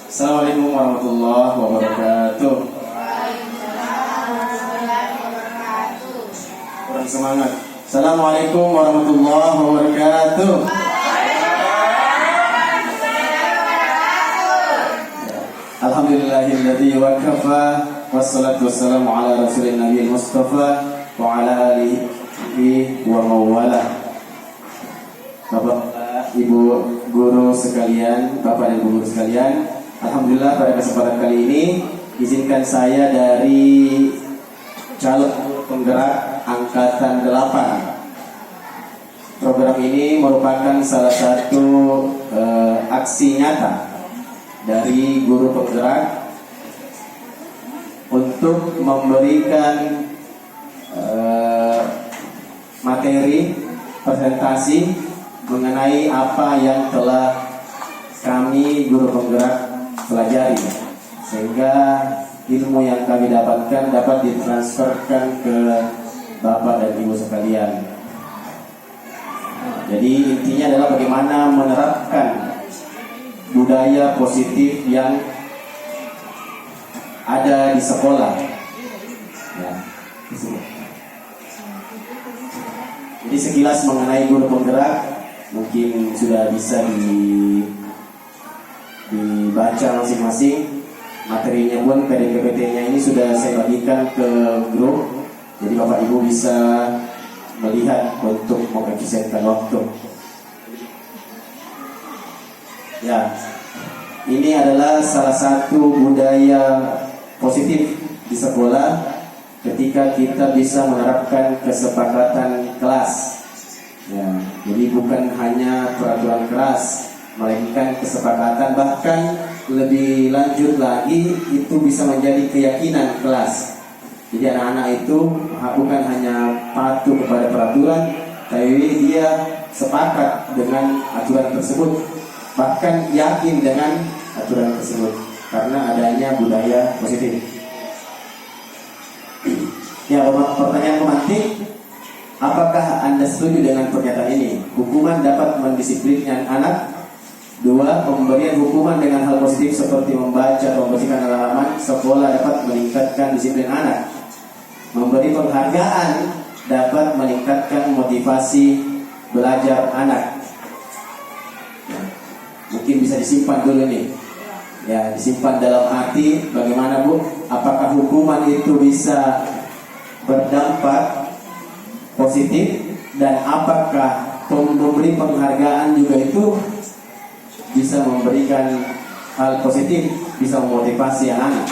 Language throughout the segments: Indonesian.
Assalamualaikum warahmatullahi wabarakatuh. Kurang semangat. Assalamualaikum warahmatullahi wabarakatuh. Alhamdulillahilladzi wa kafa, wassalatu wassalamu ala rasulin nabiyil mustafa wa ala alihi wa mawala. Bapak, Ibu guru sekalian, Bapak dan Ibu guru sekalian, alhamdulillah pada kesempatan kali ini izinkan saya dari calon penggerak angkatan 8. Program ini merupakan salah satu aksi nyata dari guru penggerak untuk memberikan materi presentasi mengenai apa yang telah kami guru penggerak pelajari, sehingga ilmu yang kami dapatkan dapat ditransferkan ke Bapak dan Ibu sekalian. Jadi intinya adalah bagaimana menerapkan budaya positif yang ada di sekolah. Ya, jadi sekilas mengenai guru penggerak mungkin sudah bisa dibaca masing-masing. Materinya pun PPT-nya ini sudah saya bagikan ke grup, jadi Bapak Ibu bisa melihat untuk mengefisienkan waktu. Ya, ini adalah salah satu budaya positif di sekolah ketika kita bisa menerapkan kesepakatan kelas. Ya, jadi bukan hanya peraturan kelas, melainkan kesepakatan, bahkan lebih lanjut lagi itu bisa menjadi keyakinan kelas. Jadi anak-anak itu bukan hanya patuh kepada peraturan, tapi dia sepakat dengan aturan tersebut, bahkan yakin dengan aturan tersebut karena adanya budaya positif. Ya, pertanyaan pemantik, apakah Anda setuju dengan pernyataan ini? Hukuman dapat mendisiplinkan anak. 2. Pemberian hukuman dengan hal positif seperti membaca atau membersihkan halaman sekolah dapat meningkatkan disiplin anak. Memberi penghargaan dapat meningkatkan motivasi belajar anak. Mungkin bisa disimpan dulu nih. Ya, disimpan dalam hati. Bagaimana Bu? Apakah hukuman itu bisa berdampak positif, dan apakah memberi penghargaan juga itu bisa memberikan hal positif, bisa memotivasi anak?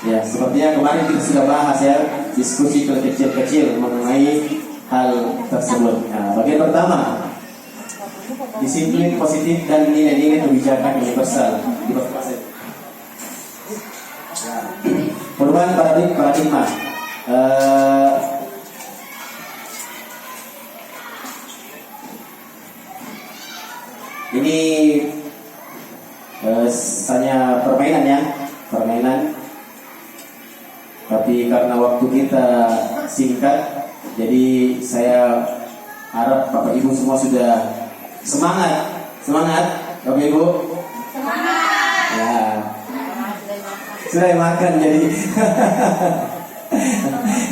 Ya, sepertinya kemarin kita sudah bahas ya, diskusi kecil-kecil mengenai hal tersebut. Nah, bagian pertama, disiplin positif dan nilai-nilai kebijakan universal. Perubahan paradigma. Ini hanya permainan ya, permainan. Tapi karena waktu kita singkat, jadi saya harap Bapak Ibu semua sudah semangat, Bapak Ibu. Semangat. Ya. Sudah makan jadi.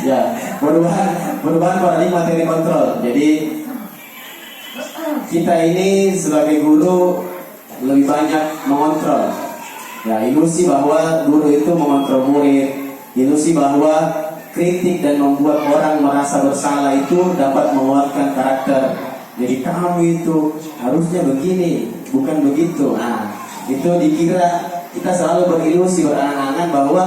Ya, perubahan paradigma materi kontrol. Jadi kita ini sebagai guru lebih banyak mengontrol. Ya, ilusi bahwa guru itu mengontrol murid, ilusi bahwa kritik dan membuat orang merasa bersalah itu dapat menguatkan karakter. Jadi kamu itu harusnya begini, bukan begitu. Nah, itu dikira kita selalu berilusi berangan-angan bahwa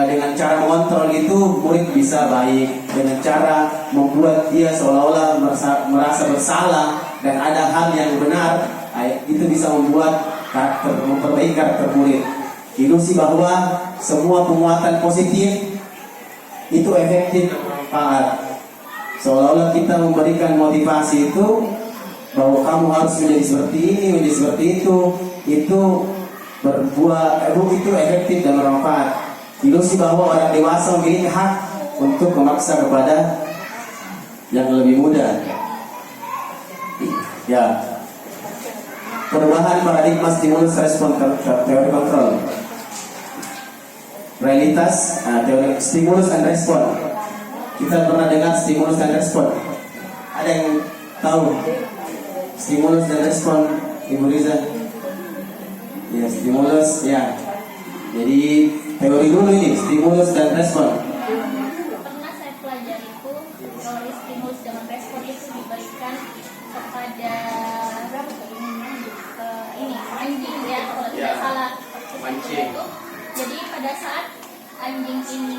dengan cara mengontrol itu murid bisa baik, dengan cara membuat dia seolah-olah merasa bersalah dan ada hal yang benar, itu bisa membuat karakter, memperbaiki karakter murid. Ilusi bahwa semua penguatan positif itu efektif dan bermanfaat, seolah-olah kita memberikan motivasi itu bahwa kamu harus menjadi seperti ini, menjadi seperti itu berbuah, itu efektif dan bermanfaat. Ilusi bahwa orang dewasa memiliki hak untuk memaksa kepada yang lebih muda. Ya, perubahan paradigma stimulus respon teori kontrol. Realitas teori stimulus dan respon. Kita pernah dengar stimulus dan respon? Ada yang tahu stimulus dan respon, Ibu Riza? Ya, stimulus ya. Jadi teori dulu ini stimulus dan respon. Pernah saya pelajari itu teori stimulus dengan respon itu diberikan kepada ini anjing ya kalau tidak salah Mancing. itu. Jadi pada saat anjing ini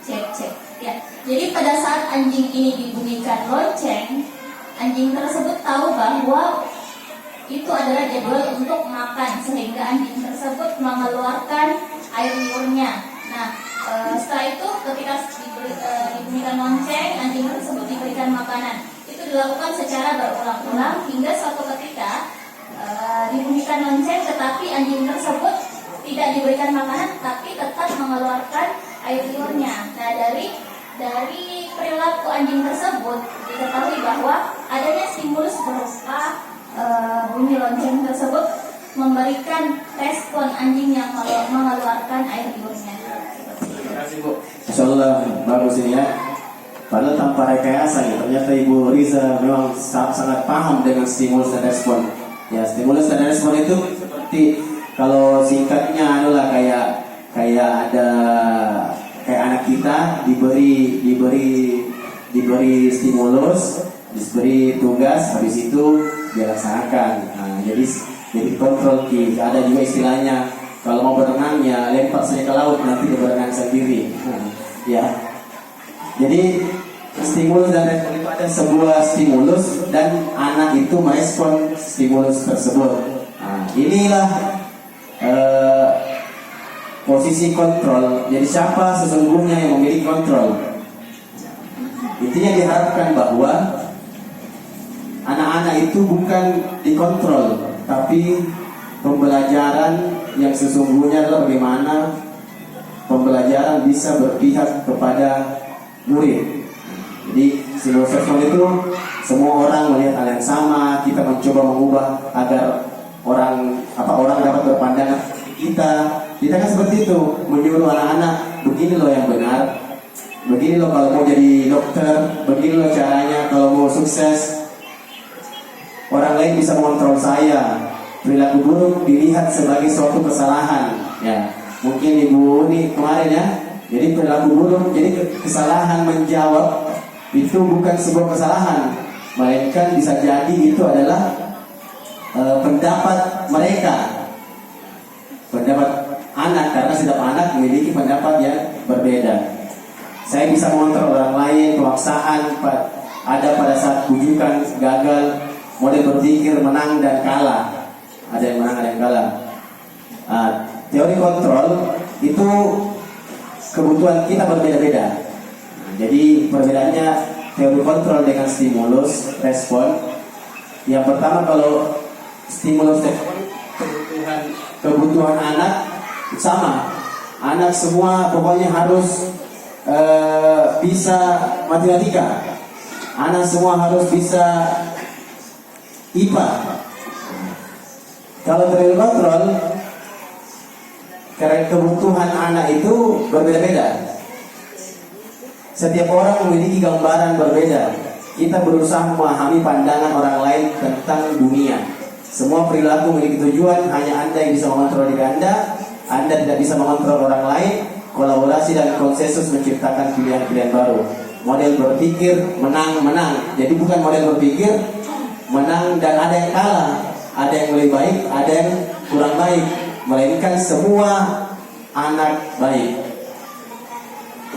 cek ya. Jadi pada saat anjing ini dibunyikan lonceng, anjing tersebut tahu bahwa itu adalah jadwal untuk makan sehingga anjing tersebut mengeluarkan air liurnya. Nah, setelah itu ketika diberikan lonceng, anjing tersebut diberikan makanan. Itu dilakukan secara berulang-ulang hingga suatu ketika dibunyikan lonceng, tetapi anjing tersebut tidak diberikan makanan, tapi tetap mengeluarkan air liurnya. Nah, dari perilaku anjing tersebut diketahui bahwa adanya stimulus berupa bunyi lonceng tersebut memberikan respon anjing yang mengeluarkan air liurnya. Terima kasih Bu. Insya Allah bagus ini ya. Padahal tanpa rekayasa ya, ternyata Ibu Riza memang sangat paham dengan stimulus dan respon. Ya, stimulus dan respon itu seperti kalau singkatnya adalah kayak anak kita diberi stimulus, diberi tugas, habis itu dia laksanakan. Nah, jadi kontrol ada juga istilahnya kalau mau berenang ya lempar saja ke laut, nanti dia berenang sendiri. Ya, jadi stimulus dan respon itu ada sebuah stimulus dan anak itu merespon stimulus tersebut. Nah, inilah posisi kontrol. Jadi siapa sesungguhnya yang memiliki kontrol? Intinya diharapkan bahwa anak-anak itu bukan dikontrol, tapi pembelajaran yang sesungguhnya adalah bagaimana pembelajaran bisa berpihak kepada murid. Jadi stimulus respon itu semua orang melihat hal yang sama, kita mencoba mengubah agar orang dapat berpandangan kita. Kita kan seperti itu, menyuruh anak-anak begini loh yang benar, begini loh kalau mau jadi dokter, begini loh caranya kalau mau sukses. Orang lain bisa mengontrol saya. Perilaku buruk dilihat sebagai suatu kesalahan. Ya, mungkin Ibu ini kemarin ya. Jadi perilaku buruk, jadi kesalahan menjawab itu bukan sebuah kesalahan, melainkan bisa jadi itu adalah pendapat mereka, pendapat anak, karena setiap anak memiliki pendapat yang berbeda. Saya bisa mengontrol orang lain, kemaksaan ada pada saat bujukan gagal, model berpikir menang dan kalah. Ada yang menang, ada yang kalah. Teori kontrol itu kebutuhan kita berbeda-beda. Jadi perbedaannya teori kontrol dengan stimulus respon. Yang pertama, kalau stimulus respon kebutuhan anak sama. Anak semua pokoknya harus bisa matematika. Anak semua harus bisa IPA. Kalau teori kontrol, karena kebutuhan anak itu berbeda-beda. Setiap orang memiliki gambaran berbeda. Kita berusaha memahami pandangan orang lain tentang dunia. Semua perilaku memiliki tujuan. Hanya Anda yang bisa mengontrol diri Anda. Anda tidak bisa mengontrol orang lain. Kolaborasi dan konsensus menciptakan pilihan-pilihan baru. Model berpikir menang-menang. Jadi bukan model berpikir menang dan ada yang kalah, ada yang lebih baik, ada yang kurang baik, melainkan semua anak baik.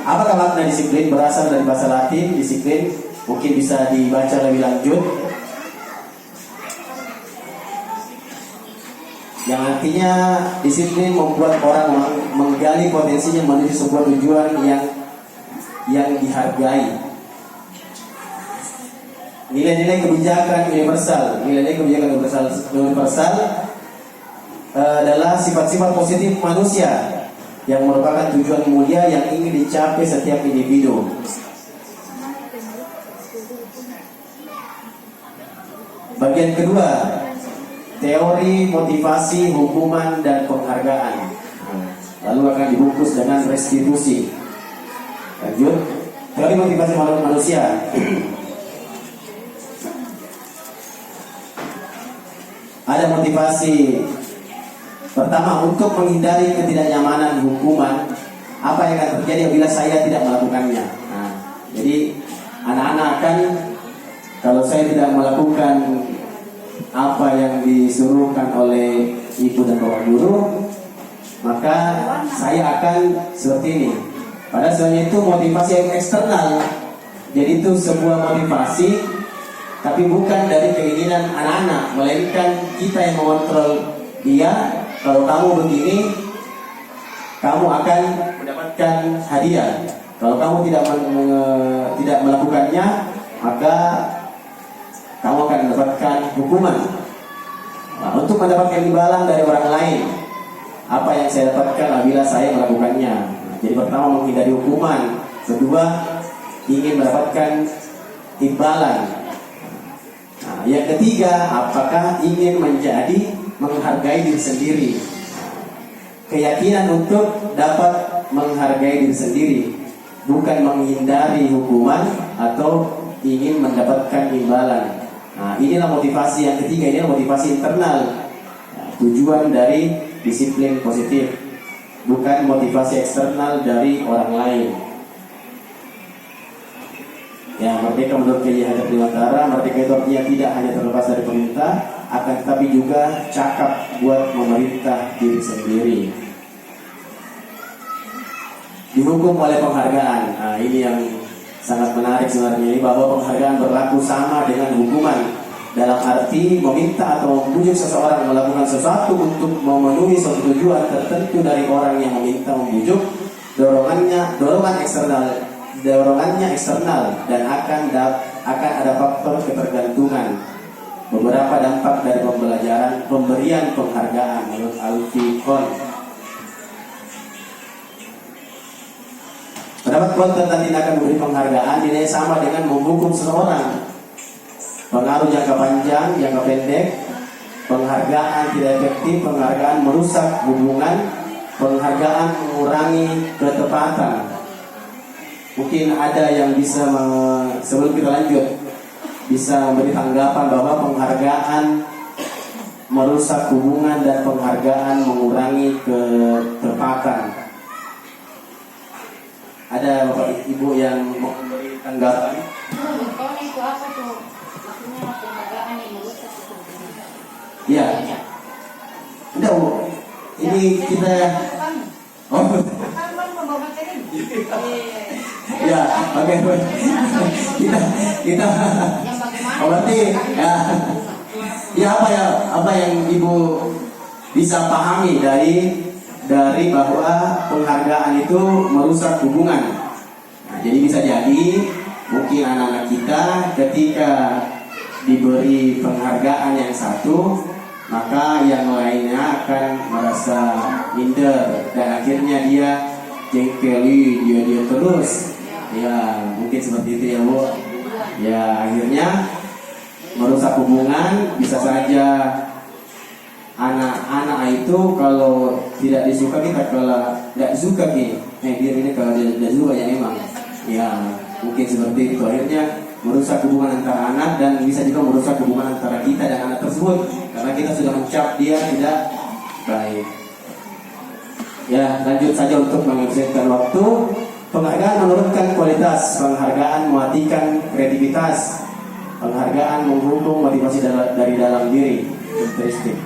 Apakah makna disiplin? Berasal dari bahasa Latin disiplin, mungkin bisa dibaca lebih lanjut, yang artinya disiplin membuat orang menggali potensinya menuju sebuah tujuan yang dihargai. Nilai-nilai kebijakan universal. Nilai-nilai kebijakan universal adalah sifat-sifat positif manusia yang merupakan tujuan mulia yang ingin dicapai setiap individu. Bagian kedua, teori motivasi hukuman dan penghargaan. Lalu akan dibungkus dengan restitusi. Lanjut, teori motivasi manusia. Ada motivasi pertama untuk menghindari ketidaknyamanan hukuman. Apa yang akan terjadi apabila saya tidak melakukannya? Nah, jadi anak-anak akan, kalau saya tidak melakukan apa yang disuruhkan oleh ibu dan bapak guru, maka saya akan seperti ini. Padahal sebenarnya itu motivasi yang eksternal. Jadi itu sebuah motivasi, tapi bukan dari keinginan anak-anak, melainkan kita yang mengontrol dia. Kalau kamu begini, kamu akan mendapatkan hadiah. Kalau kamu tidak melakukannya, maka kamu akan mendapatkan hukuman. Nah, untuk mendapatkan imbalan dari orang lain, apa yang saya dapatkan apabila saya melakukannya. Nah, jadi pertama menghindari hukuman, kedua ingin mendapatkan imbalan. Nah, yang ketiga, apakah ingin menghargai diri sendiri. Keyakinan untuk dapat menghargai diri sendiri, bukan menghindari hukuman atau ingin mendapatkan imbalan. Nah, inilah motivasi yang ketiga, inilah motivasi internal. Nah, tujuan dari disiplin positif, bukan motivasi eksternal dari orang lain. Ya, merdeka menurut Kiai Hajar Dewantara, merdeka itu artinya tidak hanya terlepas dari pemerintah, akan tetapi juga cakap buat memerintah diri sendiri. Dihukum oleh penghargaan. Nah, ini yang sangat menarik sebenarnya, ini bahwa penghargaan berlaku sama dengan hukuman, dalam arti meminta atau membujuk seseorang melakukan sesuatu untuk memenuhi suatu tujuan tertentu dari orang yang meminta membujuk. Dorongannya eksternal dan akan ada faktor ketergantungan. Beberapa dampak dari pemberian penghargaan menurut Alfikon. Pendapat Kon tentang tindakan memberi penghargaan dinilai sama dengan menghukum seseorang. Pengaruh jangka panjang, jangka pendek, penghargaan tidak efektif, penghargaan merusak hubungan, penghargaan mengurangi ketepatan. Mungkin ada yang bisa sebelum kita lanjut bisa memberi tanggapan bahwa penghargaan merusak hubungan dan penghargaan mengurangi ketepatan. Ada bapak ibu yang mau memberi tanggapan? Kalau itu apa tuh? Maksudnya penghargaan yang merusak hubungan. Iya. Udah bu, ini kita. Oh. Ya, oke. Kita. Oh, berarti ya. Ya apa yang ibu bisa pahami dari bahwa penghargaan itu merusak hubungan. Nah, jadi bisa jadi mungkin anak-anak kita ketika diberi penghargaan yang satu, maka yang lainnya akan merasa minder dan akhirnya dia jengkeli dia terus. Ya, mungkin seperti itu ya Bu. Ya, akhirnya merusak hubungan. Bisa saja anak-anak itu kalau tidak disuka kita, kalau tidak suka dia ini kalau tidak suka ya memang. Ya, mungkin seperti itu. Akhirnya merusak hubungan antara anak dan bisa juga merusak hubungan antara kita dan anak tersebut karena kita sudah mencap dia tidak baik. Ya, lanjut saja untuk menghabiskan waktu. Penghargaan menurunkan kualitas, penghargaan mematikan kreativitas, penghargaan menghukum motivasi dari dalam diri, karakteristik.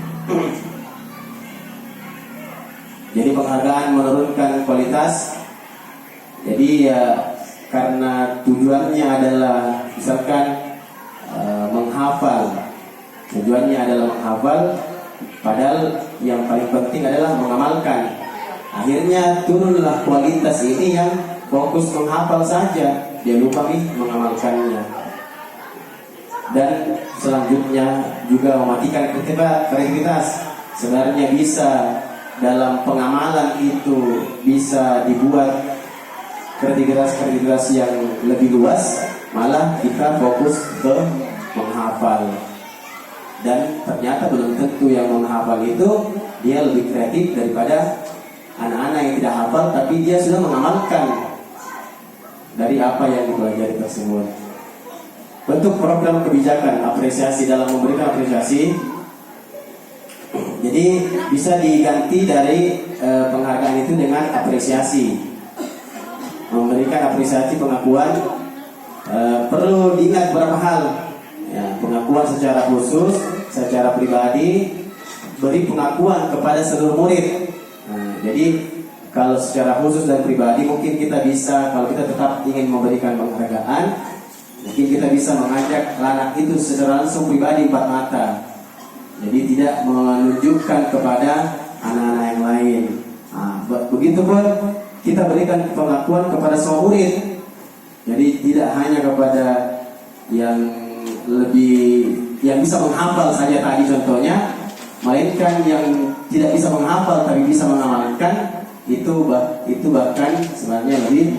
Jadi penghargaan menurunkan kualitas. Jadi ya karena tujuannya adalah misalkan menghafal. Tujuannya adalah menghafal, padahal yang paling penting adalah mengamalkan. Akhirnya turunlah kualitas ini yang fokus menghafal saja, dia lupa nih mengamalkannya. Dan selanjutnya juga mematikan kreativitas. Sebenarnya bisa dalam pengamalan itu bisa dibuat kreativitas yang lebih luas, malah kita fokus ke menghafal. dan ternyata belum tentu yang menghafal itu dia lebih kreatif daripada anak-anak yang tidak hafal tapi dia sudah mengamalkan dari apa yang dipelajari tersebut. Bentuk program kebijakan apresiasi dalam memberikan apresiasi, jadi bisa diganti dari penghargaan itu dengan apresiasi. Memberikan apresiasi pengakuan perlu diingat beberapa hal. Ya, pengakuan secara khusus, secara pribadi, beri pengakuan kepada seluruh murid. Nah, jadi kalau secara khusus dan pribadi mungkin kita bisa, kalau kita tetap ingin memberikan penghargaan, mungkin kita bisa mengajak anak itu secara langsung pribadi empat mata. Jadi tidak menunjukkan kepada anak-anak yang lain. Nah, begitupun kita berikan pengakuan kepada semua murid. Jadi tidak hanya kepada yang bisa menghafal saja tadi contohnya, melainkan yang tidak bisa menghafal tapi bisa mengamalkan, itu bahkan sebenarnya lebih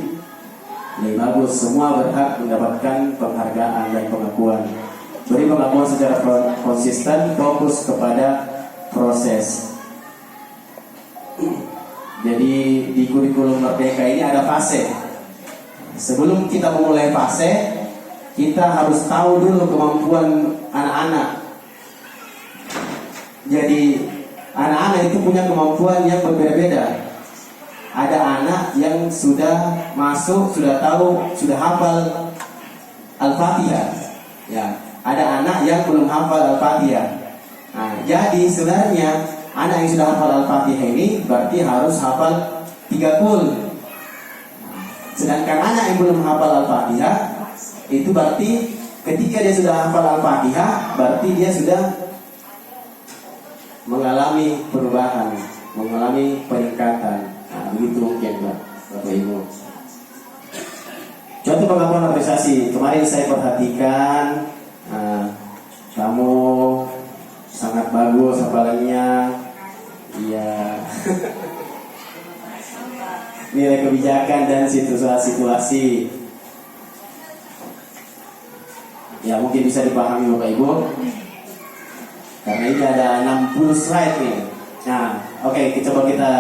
bagus. Semua berhak mendapatkan penghargaan dan pengakuan. Beri pengakuan secara konsisten, fokus kepada proses. Jadi di kurikulum Merdeka ini ada fase. Sebelum kita memulai fase, kita harus tahu dulu kemampuan anak-anak. Jadi anak-anak itu punya kemampuan yang berbeda-beda. Ada anak yang sudah masuk, sudah tahu, sudah hafal Al-Fatihah. Ya, ada anak yang belum hafal Al-Fatihah. Nah, jadi sebenarnya anak yang sudah hafal Al-Fatihah ini berarti harus hafal 3 kul. Sedangkan anak yang belum hafal Al-Fatihah itu berarti ketika dia sudah hafal Al-Fatihah, berarti dia sudah mengalami perubahan, mengalami peningkatan. Nah, begitu mungkin Bapak Ibu. Contoh pengakuan apresiasi. Kemarin saya perhatikan kamu sangat bagus hafalannya. Iya. Nilai kebijakan dan situasi. Ya mungkin bisa dipahami Bapak Ibu. Karena ini ada 60 slide nih. Nah, oke, coba kita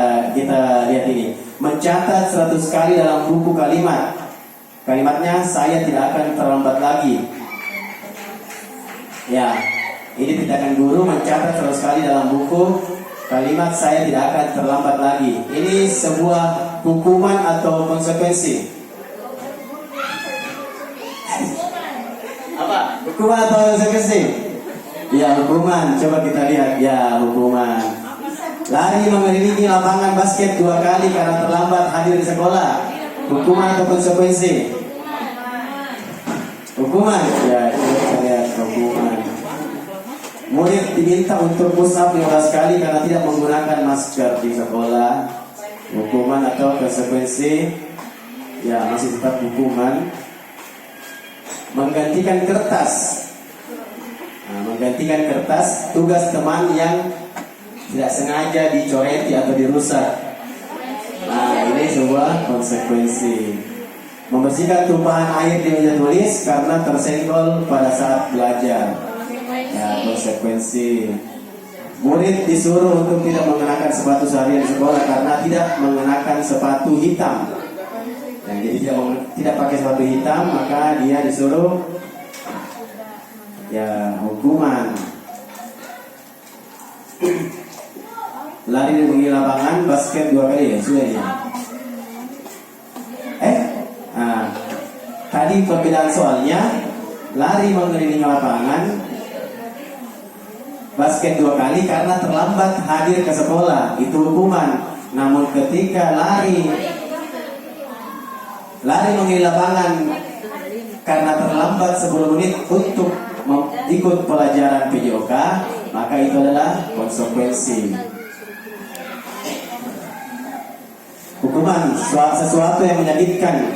lihat ini. Mencatat 100 kali dalam buku kalimat. Kalimatnya saya tidak akan terlambat lagi. Ya, ini tindakan guru mencatat 100 kali dalam buku kalimat saya tidak akan terlambat lagi. Ini sebuah hukuman atau konsekuensi. Apa? Hukuman atau konsekuensi? Ya, hukuman. Coba kita lihat. Ya, hukuman. Lari mengelilingi lapangan basket 2 kali karena terlambat hadir di sekolah. Hukuman atau konsekuensi? Hukuman. Ya, coba kita lihat hukuman. Murid diminta untuk push up 15 kali karena tidak menggunakan masker di sekolah. Hukuman atau konsekuensi? Ya, masih tetap hukuman. Menggantikan kertas. Nah, menggantikan kertas tugas teman yang tidak sengaja dicoreti atau dirusak. Nah, ini sebuah konsekuensi. Membersihkan tumpahan air di meja tulis karena tersenggol pada saat belajar. Ya, konsekuensi. Murid disuruh untuk tidak mengenakan sepatu seharian di sekolah karena tidak mengenakan sepatu hitam. Nah, jadi tidak pakai sepatu hitam, maka dia disuruh ya hukuman. Lari di lapangan basket 2 kali ya, sudah ya. Tadi perbedaan soalnya, lari mengelilingi lapangan basket 2 kali karena terlambat hadir ke sekolah, itu hukuman. Namun ketika lari mengelilingi lapangan karena terlambat 10 menit untuk ikut pelajaran PJOK, maka itu adalah konsekuensi. Hukuman sesuatu yang menyakitkan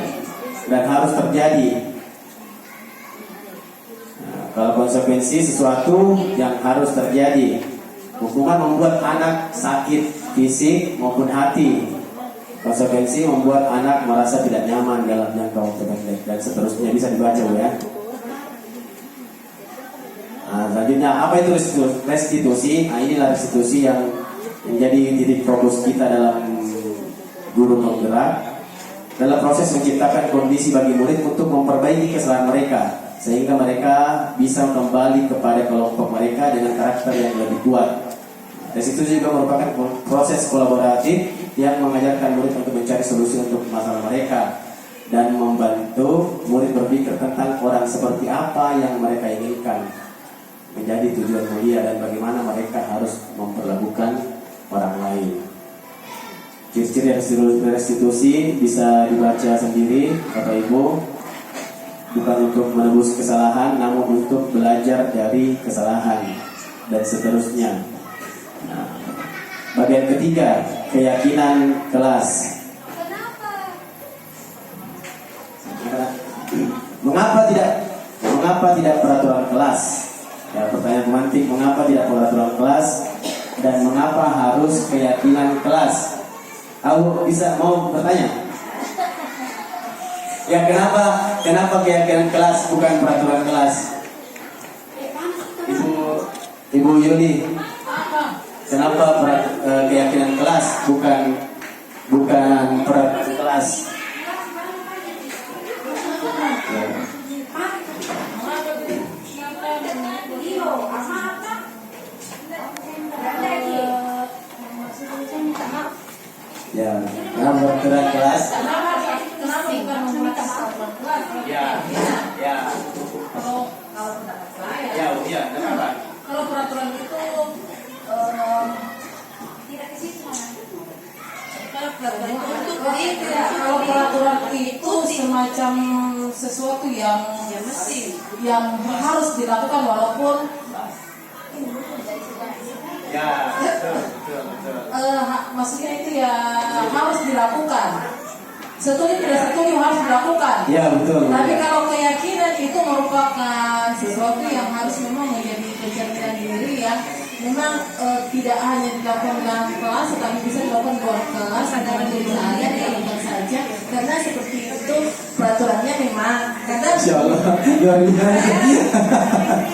dan harus terjadi. Nah, kalau konsekuensi sesuatu yang harus terjadi. Hukuman membuat anak sakit fisik maupun hati. Konsekuensi membuat anak merasa tidak nyaman dalam jangka waktu pendek dan seterusnya, bisa dibaca ya. Nah, tadi Selanjutnya, apa itu restitusi? Nah, inilah restitusi yang menjadi titik fokus kita dalam guru penggerak. Dalam proses menciptakan kondisi bagi murid untuk memperbaiki kesalahan mereka, sehingga mereka bisa kembali kepada kelompok mereka dengan karakter yang lebih kuat. Restitusi juga merupakan proses kolaboratif yang mengajarkan murid untuk mencari solusi untuk masalah mereka dan membantu murid berpikir tentang orang seperti apa yang mereka inginkan menjadi tujuan mulia dan bagaimana mereka harus memperlakukan orang lain. Ciri-ciri restitusi bisa dibaca sendiri, Bapak Ibu. Bukan untuk menebus kesalahan, namun untuk belajar dari kesalahan dan seterusnya. Nah, bagian ketiga, keyakinan kelas. Mengapa tidak peraturan kelas? Ya, pertanyaan pemantik, mengapa tidak peraturan kelas dan mengapa harus keyakinan kelas? Aku bisa mau bertanya? Ya, kenapa keyakinan kelas bukan peraturan kelas? Ibu Yuli, kenapa keyakinan kelas bukan peraturan kelas? Ya, kenapa peraturan kelas? Kenapa bukan menggunakan peraturan kelas? Ya. Kalau pendapat saya, Kenapa? kalau peraturan itu tidak ke situ. Kalau peraturan itu semacam sesuatu yang harus dilakukan walaupun maksudnya itu ya harus dilakukan. Setuju tidak setuju harus dilakukan. Ya, betul. Tapi kalau keyakinan itu merupakan sesuatu yang harus memang menjadi kecerdasan diri ya. Memang tidak hanya dilakukan dalam kelas, tetapi bisa dilakukan di luar kelas antara diri saya dilakukan saja. Karena seperti itu peraturannya memang. Karena Insya Allah luar biasa.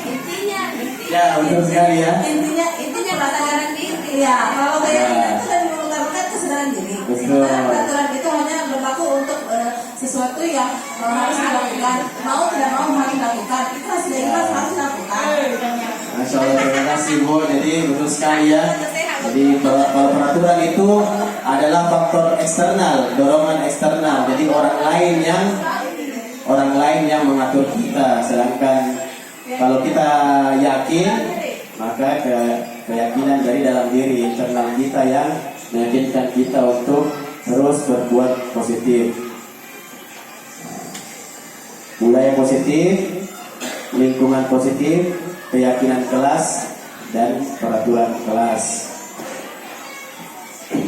intinya Ya, betul sekali ya. intinya kesadaran diri ya. Kalau keyakinan itu dan mengungkapkan kesadaran diri. Betul. Sementara peraturan itu hanya berlaku untuk sesuatu yang harus dilakukan, mau tidak mau harus dilakukan. Ikhlas tidak ikhlas harus dilakukan. Masya Allah, terima kasih Bu. Jadi betul sekali ya. Jadi kalau peraturan itu adalah faktor eksternal, dorongan eksternal. Jadi orang lain yang mengatur kita. Sedangkan kalau kita yakin, maka keyakinan dari dalam diri internal kita yang meyakinkan kita untuk terus berbuat positif. Budaya positif, lingkungan positif, keyakinan kelas, dan peraturan kelas.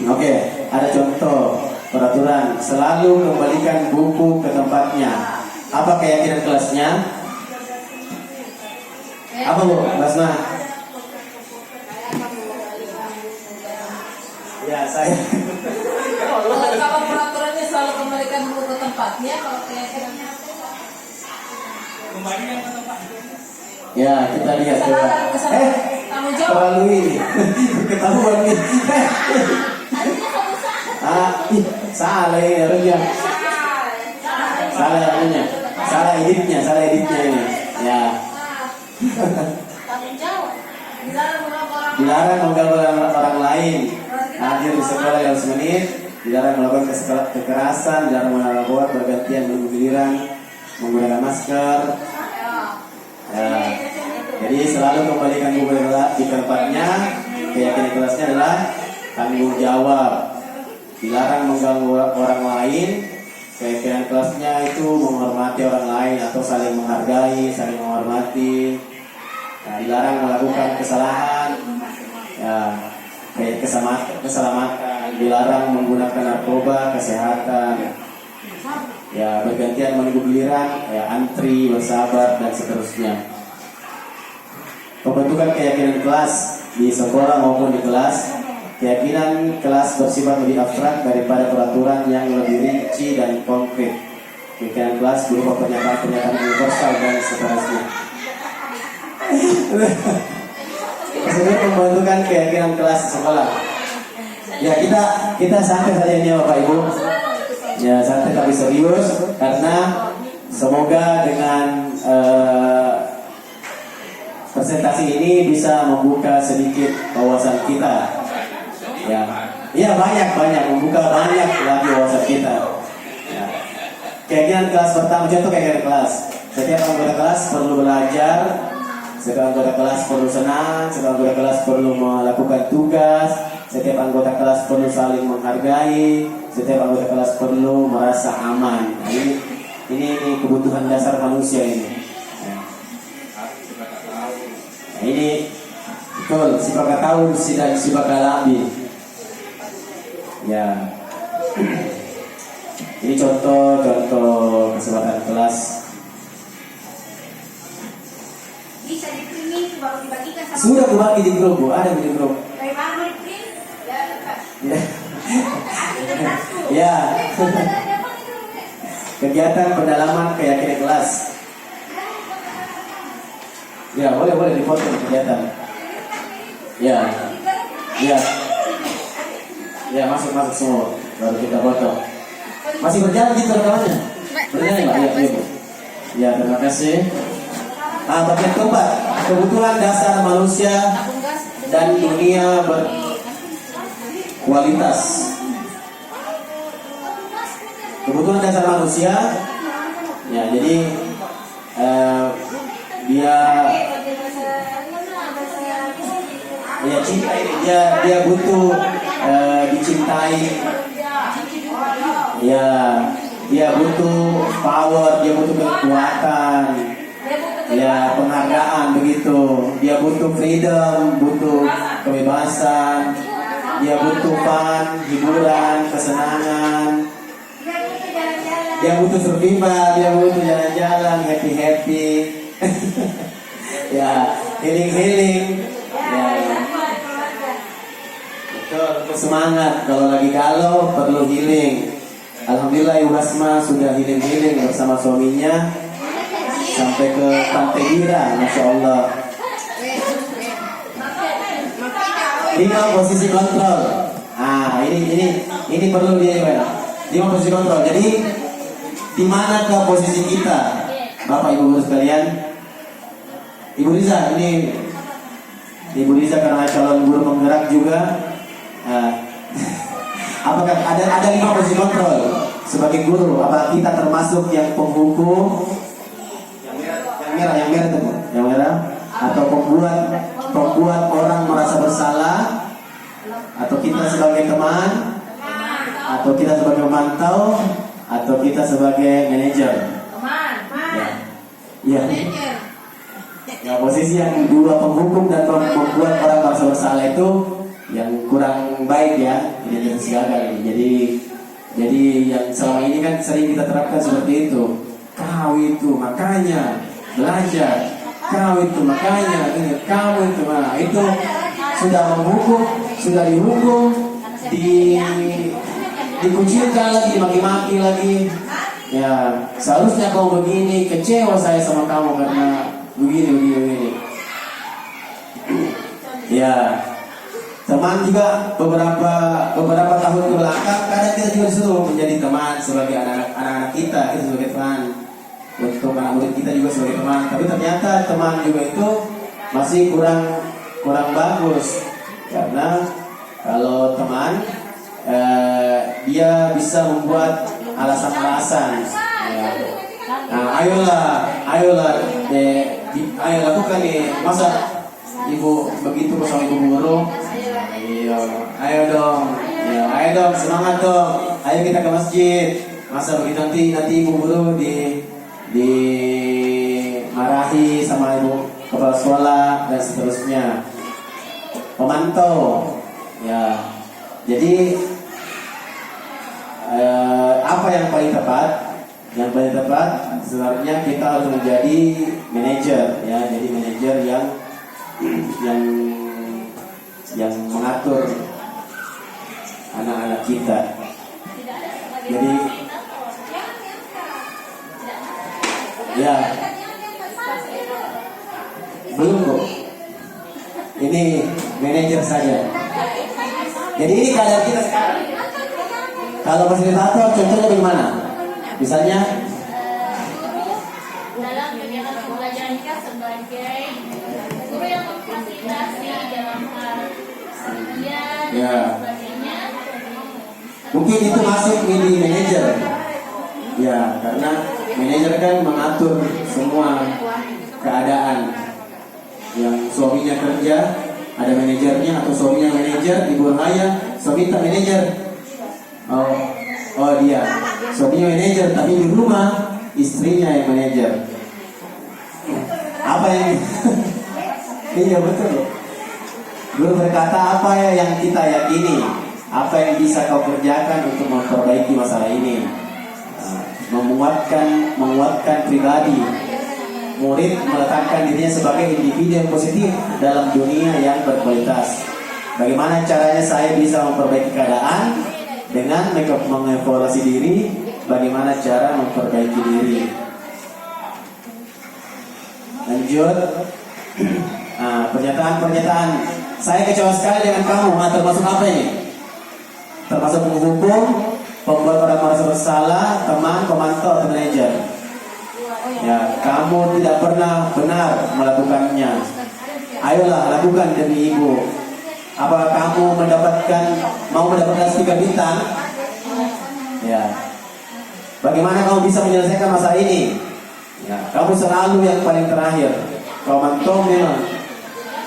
Oke, ada contoh peraturan: selalu kembalikan buku ke tempatnya. Apa keyakinan kelasnya? Apa Bu, Basma? Ya, saya. Kalau peraturannya selalu kembalikan buku ke tempatnya, kalau keyakinannya Ya, kita lihat coba. tanggung jawab. Terlalu ini ketahuan nih. Salah ini harusnya. Salah editnya ini. Ya. Tanggung jawab. Dilarang mengganggu orang lain. Hadir di sekolah dalam semenit. Dilarang melakukan kekerasan. Dilarang melakukan bergantian menunggu giliran. Menggunakan masker. Ya. Jadi selalu kembalikan buku di tempatnya. Keyakinan kelasnya adalah tanggung jawab. Dilarang mengganggu orang lain. Keyakinan kelasnya itu menghormati orang lain atau saling menghargai, saling menghormati. Nah, dilarang melakukan kesalahan. Ya, kayak keselamatan. Dilarang menggunakan narkoba, kesehatan. Ya, bergantian menunggu giliran, ya, antri, bersabar, dan seterusnya. Pembentukan keyakinan kelas di sekolah maupun di kelas. Keyakinan kelas bersifat lebih abstrak daripada peraturan yang lebih rinci dan konkret. Keyakinan kelas berupa pernyataan-pernyataan universal dan seterusnya. Maksudnya pembentukan keyakinan kelas sekolah. Ya kita santai saja ini Bapak Ibu. Ya santai tapi serius karena semoga dengan presentasi ini bisa membuka sedikit wawasan kita. Ya banyak membuka banyak lagi wawasan kita. Ya. Keyakinan kelas pertama, contoh keyakinan kelas. Setiap anggota kelas perlu belajar, setiap anggota kelas perlu senang, setiap anggota kelas perlu melakukan tugas, setiap anggota kelas perlu saling menghargai, setiap anggota kelas perlu merasa aman. Nah, ini kebutuhan dasar manusia ini. Nah, ini betul, si bakal tahu dan si bakal labi. Ya, ini contoh kesempatan kelas. Bisa di-print baru dibagikan sama Sudah kubagi di grup, Bu. Ada di grup. dari mana di-print? Ya, Kak. Ya. Ada di tasku. Ya. Kegiatan pendalaman keyakinan kelas. Ya, boleh dipoto kegiatan. Ya. Ya, masuk semua. Baru kita foto. Masih berjalan gitu rekamannya? Berjalan Mbak? Ya, Bu. Ya, terima kasih. Bagian keempat, kebutuhan dasar manusia dan dunia berkualitas. Kebutuhan dasar manusia, ya jadi dia cinta ini, dia butuh dicintai, ya dia butuh power, dia butuh kekuatan, ya penghargaan begitu, dia butuh freedom, butuh kebebasan, dia butuh fun, hiburan, kesenangan, dia butuh survival, dia butuh jalan-jalan, happy ya healing ya betul, untuk semangat kalau lagi galau perlu healing. Alhamdulillah Ibu Rasma sudah healing bersama suaminya sampai ke Pantai Bira, Masya Allah. 5 posisi kontrol. Ini perlu dia juga. 5 posisi kontrol. Jadi di mana ke posisi kita, Bapak Ibu guru sekalian? Ibu Riza, ini Ibu Riza karena calon guru penggerak juga. Apakah ada 5 posisi kontrol sebagai guru? Apa kita termasuk yang penghukum? Yang merah itu, Bu. Yang merah atau pembuat orang merasa bersalah, atau kita sebagai teman, atau kita sebagai pemantau, atau kita sebagai manajer. Ya. Ya, posisi yang dua, penghukum dan membuat orang merasa bersalah, itu yang kurang baik ya, tidak gagal ini. Jadi yang selama ini kan sering kita terapkan seperti itu. Kau itu makanya belajar, kau itu makanya ini, kau itu, nah itu sudah menghukum, sudah dihukum, dikucilkan lagi, dimaki-maki lagi. Ya, seharusnya kau begini, kecewa saya sama kamu karena begini. Ya, teman juga beberapa tahun ke belakang, kadang kita juga disuruh menjadi teman sebagai anak-anak kita sebagai teman. Untuk anak murid kita juga sebagai teman, tapi ternyata teman juga itu masih kurang bagus, karena kalau teman dia bisa membuat alasan-alasan. Ya. Nah, ayo lakukan nih, masa ibu begitu sama ibu guru? Ayo dong, semangat dong, ayo kita ke masjid. Masa begitu nanti ibu guru dimarahi sama ibu kepala sekolah dan seterusnya. Pemantau, ya. Jadi apa yang paling tepat? Yang paling tepat sebenarnya kita harus menjadi manajer, ya. Jadi manajer yang mengatur anak-anak kita. Jadi ya belum Ini manajer saja. Jadi ini keadaan kita sekarang. Kalau fasilitator contohnya bagaimana? Misalnya dalam kegiatan pembelajaran kita sebagai guru yang memfasilitasi dalam hal kemudian Ya. dan sebagainya. mungkin itu masuk di manajer. Ya, karena manajer kan mengatur semua keadaan. Yang suaminya kerja, ada manajernya, atau suaminya manajer, ibu Raya, suami tak manajer. Oh dia, suaminya manajer, tapi di rumah istrinya yang manajer. Apa yang iya betul. Guru berkata, apa ya yang kita yakini? Apa yang bisa kau kerjakan untuk memperbaiki masalah ini? Menguatkan pribadi. Murid meletakkan dirinya sebagai individu yang positif dalam dunia yang berkualitas. Bagaimana caranya saya bisa memperbaiki keadaan? Dengan mengevaluasi diri. Bagaimana cara memperbaiki diri? Lanjut. Pernyataan. Saya kecewa sekali dengan kamu. Termasuk apa ini? Termasuk penghukum, pembuat orang merasa bersalah, teman, pemantau, atau manajer. Ya, kamu tidak pernah benar melakukannya. Ayolah lakukan demi ibu. Apa kamu mau mendapatkan 3 bintang? Ya. Bagaimana kamu bisa menyelesaikan masalah ini? Ya, kamu selalu yang paling terakhir. Kau mantau memang.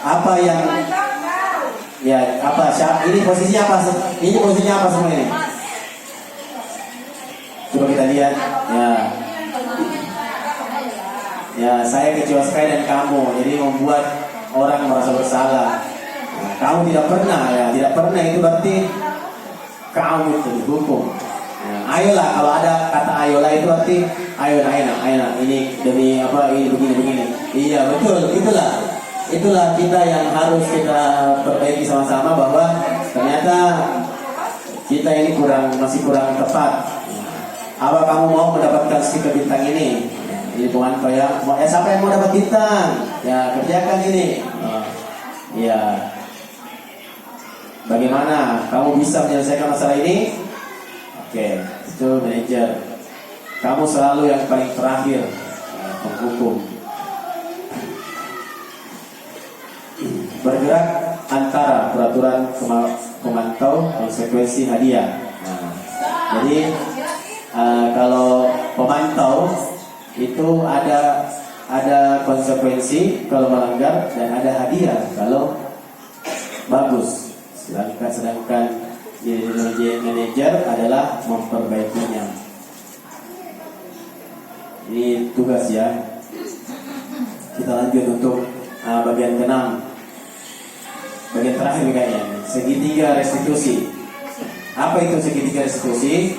Apa yang ini posisinya apa? Ini posisinya apa semua ini? Coba kita lihat. Ya, saya kecewa sekali dan kamu. Jadi membuat orang merasa bersalah. Nah, kamu tidak pernah itu berarti kamu itu dihukum. Nah, ayolah, kalau ada kata ayolah itu berarti ayolah. Ini demi apa? Ini begini. Iya betul, itulah kita yang harus kita perbaiki sama-sama, bahwa ternyata kita ini masih kurang tepat. Apa kamu mau mendapatkan stiker bintang ini? Jadi pemantau ya, siapa yang mau dapat bintang? Ya, kerjakan ini. Ya. Bagaimana kamu bisa menyelesaikan masalah ini? Oke, itu manajer. Kamu selalu yang paling terakhir, penghukum. Bergerak antara peraturan pemantau, konsekuensi hadiah. Jadi kalau pemantau itu ada konsekuensi kalau melanggar, dan ada hadiah kalau bagus. Sedangkan manajer adalah memperbaikinya. Ini tugas ya. Kita lanjut untuk bagian ke-6. Bagian terakhir kayaknya, segitiga restitusi. Apa itu segitiga restitusi?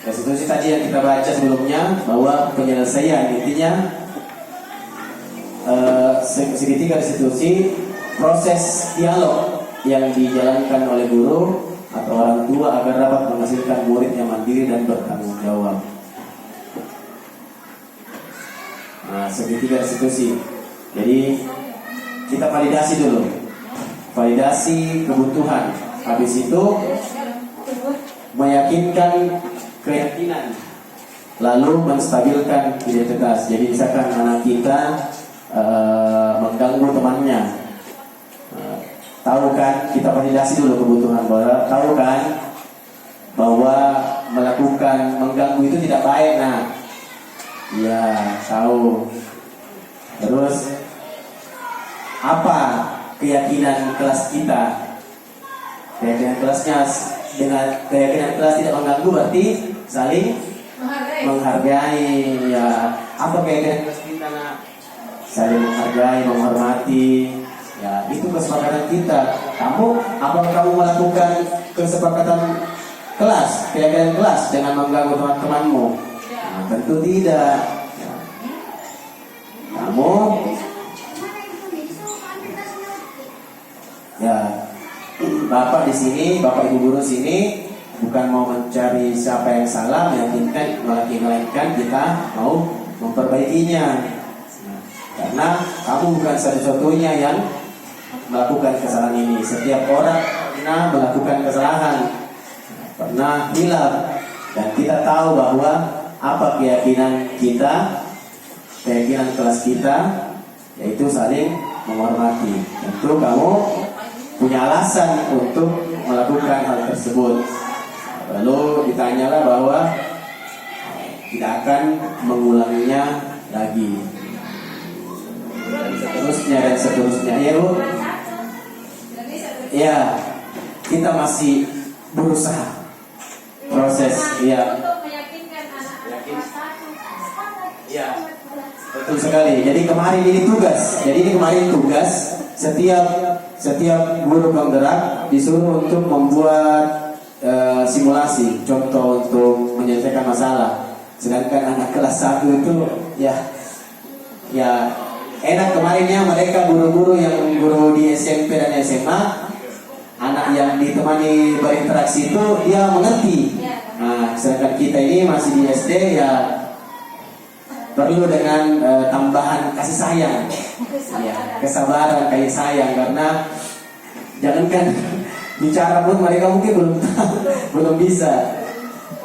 Restitusi tadi yang kita baca sebelumnya, bahwa penyelesaian intinya segitiga restitusi, proses dialog yang dijalankan oleh guru atau orang tua agar dapat menghasilkan murid yang mandiri dan bertanggung jawab. Segitiga restitusi. Jadi kita validasi dulu, validasi kebutuhan. Habis itu meyakinkan keyakinan, lalu menstabilkan identitas. Jadi misalkan anak kita mengganggu temannya, tahu kan, kita validasi dulu kebutuhan, bahwa tahu kan bahwa melakukan mengganggu itu tidak baik. Nah, ya tahu. Terus apa keyakinan kelas kita? Keyakinan kelasnya, dengan keyakinan kelas tidak mengganggu berarti saling menghargai. Ya, apa keyakinan kelas kita? Nah, saling menghargai, menghormati. Ya, itu kesepakatan kita. Apakah kamu melakukan kesepakatan kelas, keyakinan kelas dengan mengganggu teman-temanmu? Nah, tentu tidak. Ya. Kamu ya, Bapak di sini, Bapak Ibu guru sini bukan mau mencari siapa yang salah, melainkan kita mau memperbaikinya. Karena kamu bukan satu-satunya yang melakukan kesalahan ini. Setiap orang pernah melakukan kesalahan, pernah hilaf, dan kita tahu bahwa apa keyakinan kita, keyakinan kelas kita, yaitu saling menghormati. Tentu kamu punya alasan untuk melakukan hal tersebut. Lalu ditanyalah bahwa tidak akan mengulanginya lagi. Seterusnya dan seterusnya. Ya Bu. Ya, kita masih berusaha proses. Ya. Untuk meyakinkan anak-anak kelas 1. Ya. Betul sekali. Jadi kemarin ini tugas. Setiap guru penggerak disuruh untuk membuat simulasi, contoh untuk menyelesaikan masalah. Sedangkan anak kelas 1 itu ya enak kemarinnya mereka guru-guru yang guru di SMP dan SMA, anak yang ditemani berinteraksi itu dia mengerti. Nah, sedangkan kita ini masih di SD ya perlu dengan tambahan kasih sayang, ya, kesabaran, kasih sayang, karena jangankan bicara pun mereka mungkin belum bisa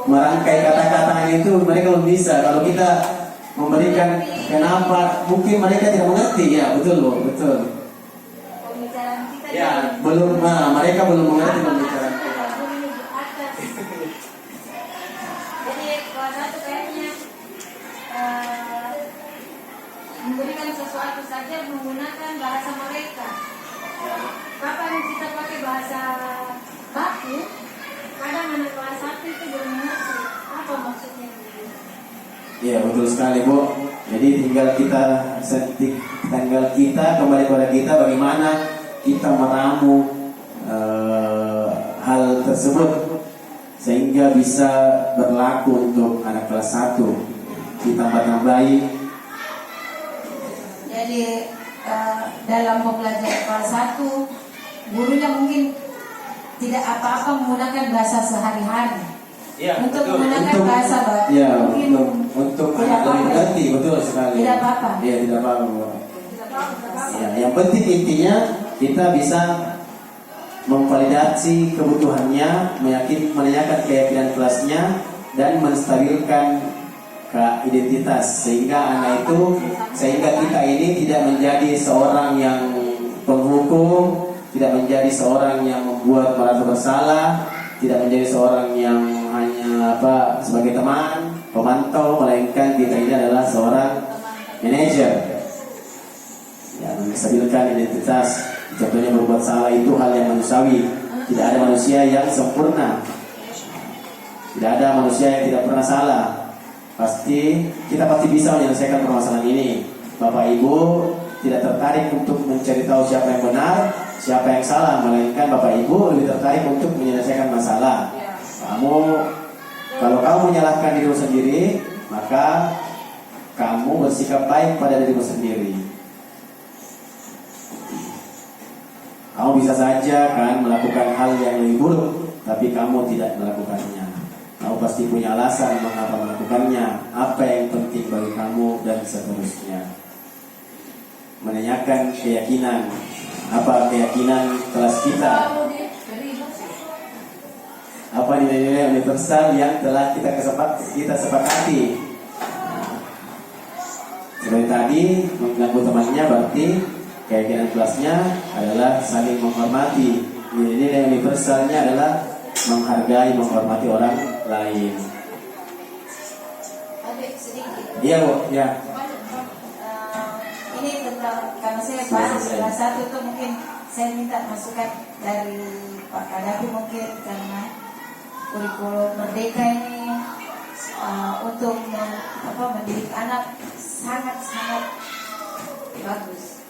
merangkai kata-katanya, itu mereka belum bisa. Kalau kita memberikan kenapa, mungkin mereka tidak mengerti. Ya betul Bu, betul. Pembicaraan kita Ya belum, mereka belum mengerti pembicaraan. Jadi kelas 1 kayaknya memberikan sesuatu saja menggunakan bahasa mereka. Kapan kita pakai bahasa baku, kadang anak kelas 1 itu belum mengerti apa maksudnya. Iya betul sekali Bu. Jadi tinggal kita kembali pada kita bagaimana kita meramu hal tersebut sehingga bisa berlaku untuk anak kelas 1. Ditambah-tambahi. Jadi dalam pembelajaran kelas 1, gurunya mungkin tidak apa-apa menggunakan bahasa sehari-hari. Ya, Untuk betul. menggunakan bahasa baku Ya, mungkin untuk tidak anak lebih apa-apa. mengerti, betul sekali. Tidak apa-apa. Iya, tidak apa-apa. Ya, yang penting intinya kita bisa memvalidasi kebutuhannya, menanyakan keyakinan kelasnya, dan menstabilkan identitas sehingga kita ini tidak menjadi seorang yang penghukum, tidak menjadi seorang yang membuat merasa bersalah, tidak menjadi seorang yang hanya sebagai teman, pemantau, melainkan kita ini adalah seorang manajer yang menstabilkan identitas. Contohnya berbuat salah itu hal yang manusiawi. Tidak ada manusia yang sempurna, tidak ada manusia yang tidak pernah salah. Kita pasti bisa menyelesaikan permasalahan ini. Bapak Ibu tidak tertarik untuk mencari tahu siapa yang benar, siapa yang salah, melainkan Bapak Ibu lebih tertarik untuk menyelesaikan masalah. Kalau kamu menyalahkan dirimu sendiri, maka kamu bersikap baik pada dirimu sendiri. Kamu bisa saja kan melakukan hal yang lebih buruk, tapi kamu tidak melakukannya. Kamu pasti punya alasan mengapa melakukannya, apa yang penting bagi kamu, dan seterusnya. Menanyakan keyakinan, apa keyakinan kelas kita, apa nilai-nilai universal yang telah kita sepakati. Seperti tadi, mengganggu temannya berarti keyakinan kelasnya adalah saling menghormati. Nilai-nilai universalnya adalah menghargai, menghormati orang lain. Adik sedikit. Iya Bu, ya. Ini tentang, karena saya baru kelas 1 itu mungkin saya minta masukan dari Pak Kadapi mungkin, karena kurikulum Merdeka ini untuk mendidik anak sangat-sangat bagus.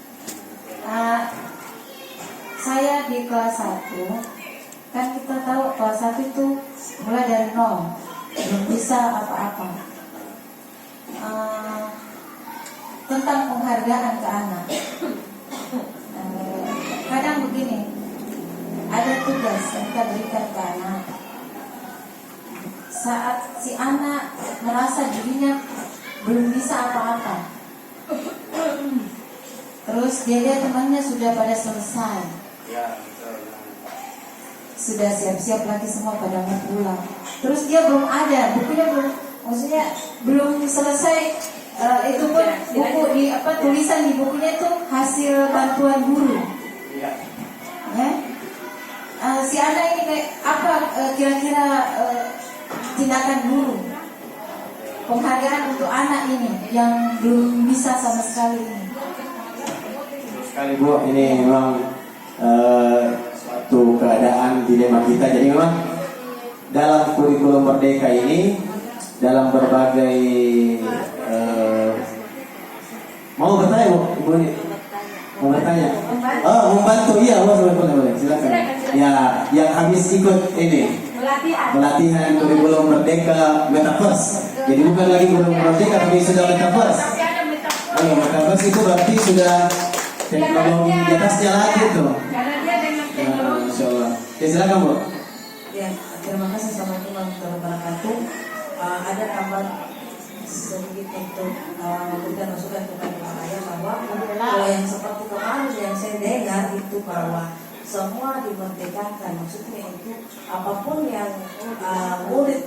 Saya di kelas 1, kan kita tahu kelas 1 itu mulai dari nol, belum bisa apa-apa. Tentang penghargaan ke anak, kadang begini, ada tugas yang kita berikan ke anak. Saat si anak merasa dirinya belum bisa apa-apa, terus Terus dia lihat temannya sudah pada selesai, sudah siap-siap lagi semua pada mau pulang. Terus dia belum ada, bukunya belum, maksudnya belum selesai. Itu pun buku di tulisan di bukunya itu hasil bantuan guru. Ya. Si anak ini kayak apa kira-kira tindakan guru penghargaan untuk anak ini yang belum bisa sama sekali ini. Sekali Bu, ini memang suatu keadaan dilema kita. Jadi memang dalam kurikulum Merdeka ini, dalam berbagai mau bertanya Bu, Ibu ini mau bertanya? Oh, membantu, iya, boleh, silakan. Ya, yang habis ikut ini pelatihan kurikulum Merdeka Metaverse. Jadi bukan lagi kurikulum Merdeka, tapi sudah Metaverse. Oh, Metaverse itu berarti sudah teknologi di atasnya lagi tuh. Karena dia dengan teknologi. Insya Allah. Ya, silakan Bu. Ya, terima kasih Assalamualaikum warahmatullahi wabarakatuh. Ada tambahan sedikit untuk memberikan masukan kepada Pak Ayah bahwa kalau yang seperti kemarin yang saya dengar itu bahwa semua dimerdekakan, maksudnya itu apapun yang murid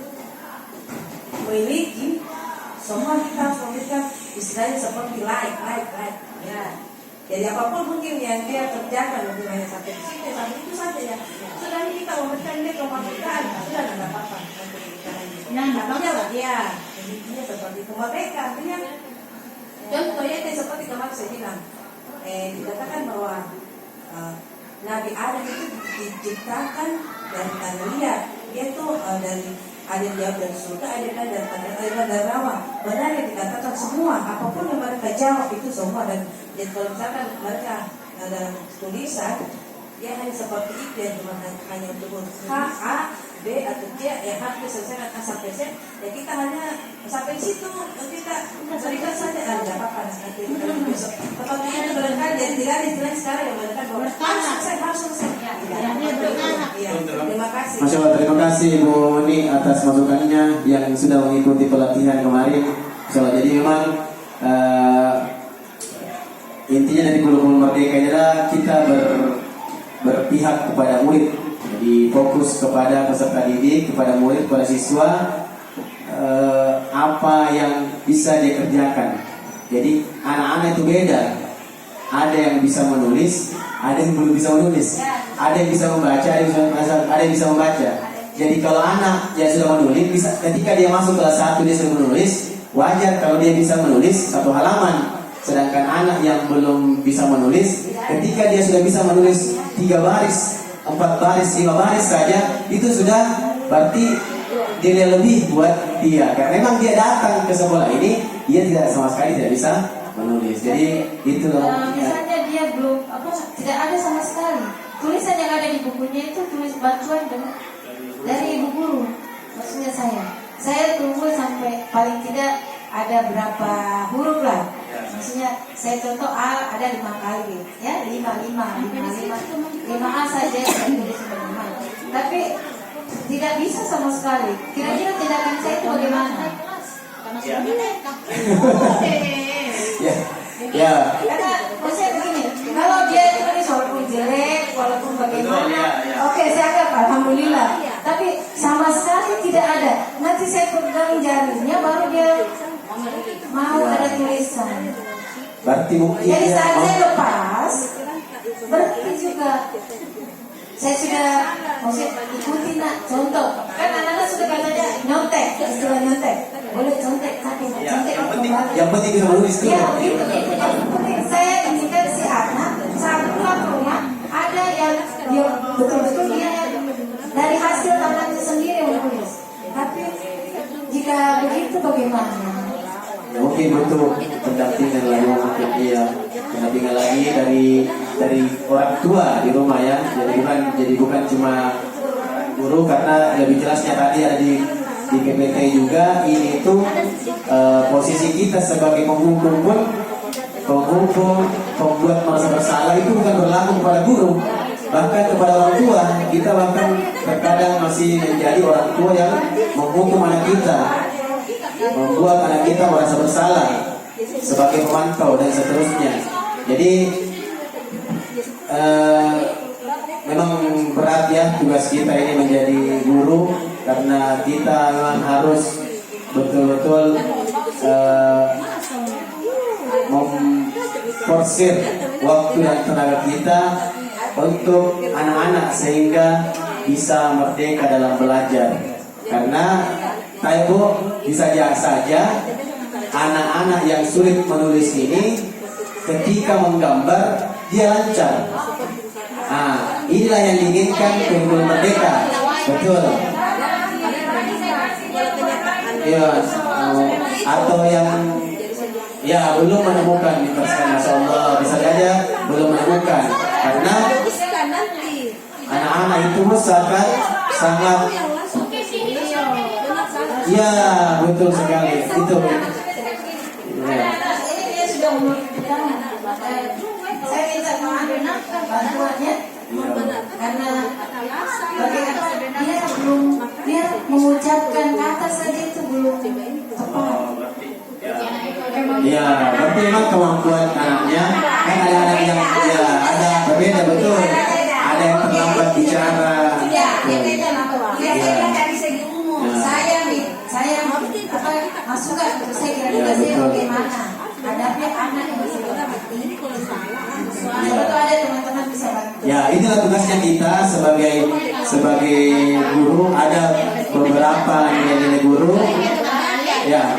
miliki semua kita harus memberikan istilahnya seperti like ya. Jadi apapun mungkin yang dia kerjakan mungkin hanya sampai di sini sampai itu saja ya. Sudah ini kita memberikan dia kemerdekaan sudah tidak apa-apa. Artinya ya, intinya seperti kemerdekaan artinya. Contohnya itu seperti kemarin saya bilang, dikatakan bahwa Nabi Adam itu diciptakan dari tanah liat. Dia tuh dari ada jawab dari surga, ada dari rawa. Benar yang dikatakan semua, apapun yang mereka jawab itu semua. Dan jadi kalau misalkan mereka dalam tulisan, dia hanya seperti itu yang cuma hanya untuk H, A, B atau C, yang harus diselesaikan A sampai Z. Ya kita hanya sampai situ, kita berikan saja ada apa-apa nanti besok. Tepatnya itu barangkali dan tidak ada istilah sekarang yang mengatakan bahwa harus selesai. Iya, terima kasih. Masya Allah, terima kasih Bu Ni atas masukannya yang sudah mengikuti pelatihan kemarin. Masya Allah, jadi memang intinya dari kurikulum Merdeka ini adalah kita berpihak kepada murid. Jadi fokus kepada peserta didik, kepada murid, kepada siswa, apa yang bisa dia kerjakan. Jadi anak-anak itu beda. Ada yang bisa menulis, ada yang belum bisa menulis. Ada yang bisa membaca, ada yang bisa membaca. Jadi kalau anak yang sudah menulis, ketika dia masuk kelas 1 dia sudah menulis, wajar kalau dia bisa menulis 1 halaman. Sedangkan anak yang belum bisa menulis, ketika dia sudah bisa menulis 3 baris, 4 baris, 5 baris saja, itu sudah berarti nilai lebih buat dia. Karena memang dia datang ke sekolah ini, dia tidak sama sekali tidak bisa menulis. Jadi itu misalnya dia belum tidak ada sama sekali. Tulisan yang ada di bukunya itu tulis bantuan dari ibu guru. Maksudnya saya tunggu sampai paling tidak ada berapa huruf lah. Maksudnya saya contoh A ada 5 kali ya, 5 A saja saya tulis 5. Tapi tidak bisa sama sekali. Kira-kira tindakan saya itu bagaimana? Ya. Karena maksudnya begini, kalau dia tulis walaupun jelek, walaupun bagaimana, oke, saya anggap alhamdulillah. Tapi sama sekali tidak ada. Nanti saya pegang jarinya baru dia mau ada tulisan. Berarti mungkin jadi saat saya lepas berhenti juga. Saya sudah maksudnya ikuti nak contoh. Kan anak-anak sudah katanya nyontek, istilah nyontek. Boleh contek tapi contek kembali. Yang penting bisa menulis dulu. Ya begitu. Yang penting saya inginkan si anak saat pulang ke rumah ada yang dia betul-betul dia dari hasil tangannya sendiri menulis. Tapi jika begitu bagaimana? Mungkin butuh pendampingan lagi, mungkin dia pendampingan lagi dari orang tua di rumah ya. Jadi bukan cuma guru, karena lebih jelasnya tadi ada di PPT juga. Ini itu posisi kita sebagai penghukum pembuat merasa bersalah itu bukan berlaku kepada guru, bahkan kepada orang tua. Kita bahkan terkadang masih menjadi orang tua yang menghukum anak kita, membuat anak kita merasa bersalah sebagai pemantau dan seterusnya. Jadi memang berat ya tugas kita ini menjadi guru, karena kita memang harus betul-betul memforsir waktu dan tenaga kita untuk anak-anak sehingga bisa merdeka dalam belajar. Karena Ibu bisa saja anak-anak yang sulit menulis ini ketika menggambar dia lancar. Nah, inilah yang diinginkan kurikulum merdeka. Betul. Ya, atau yang ya belum menemukan, Masya Allah, bisa saja belum menemukan, karena anak-anak itu sangat ya betul sekali itu. Ya. Dia sudah umur saya minta mengenalkan bantuannya karena bagaimana dia mengucapkan kata saja itu belum tepat. Ya, berarti memang kemampuan anaknya kan ada anak yang ya ada berbeda, betul. Ada yang terlambat bicara. Dari segi umur, saya masukkan untuk saya kira-kira saya bagaimana hadapnya anak yang bersebut ini kalau ada teman-teman bisa bantu. Ya, inilah tugasnya kita sebagai guru. Ada beberapa nilai-nilai guru. Ya,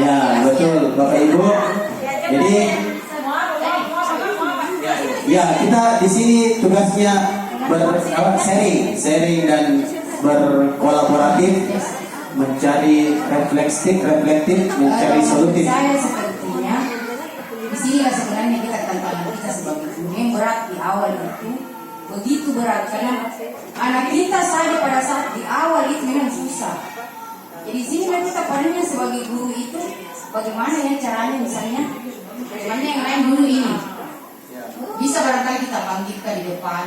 ya betul Bapak Ibu. Jadi, ya kita di sini tugasnya sharing dan berkolaboratif, mencari reflektif, mencari solutif. Saya sepertinya di sini sebenarnya kita tantangan kita sebagai guru yang berat di awal itu begitu berat, karena anak kita saja pada saat di awal itu memang susah. Jadi sini kita paling sebagai guru itu bagaimana ya caranya, misalnya bagaimana yang lain dulu ini bisa barangkali kita panggilkan di depan.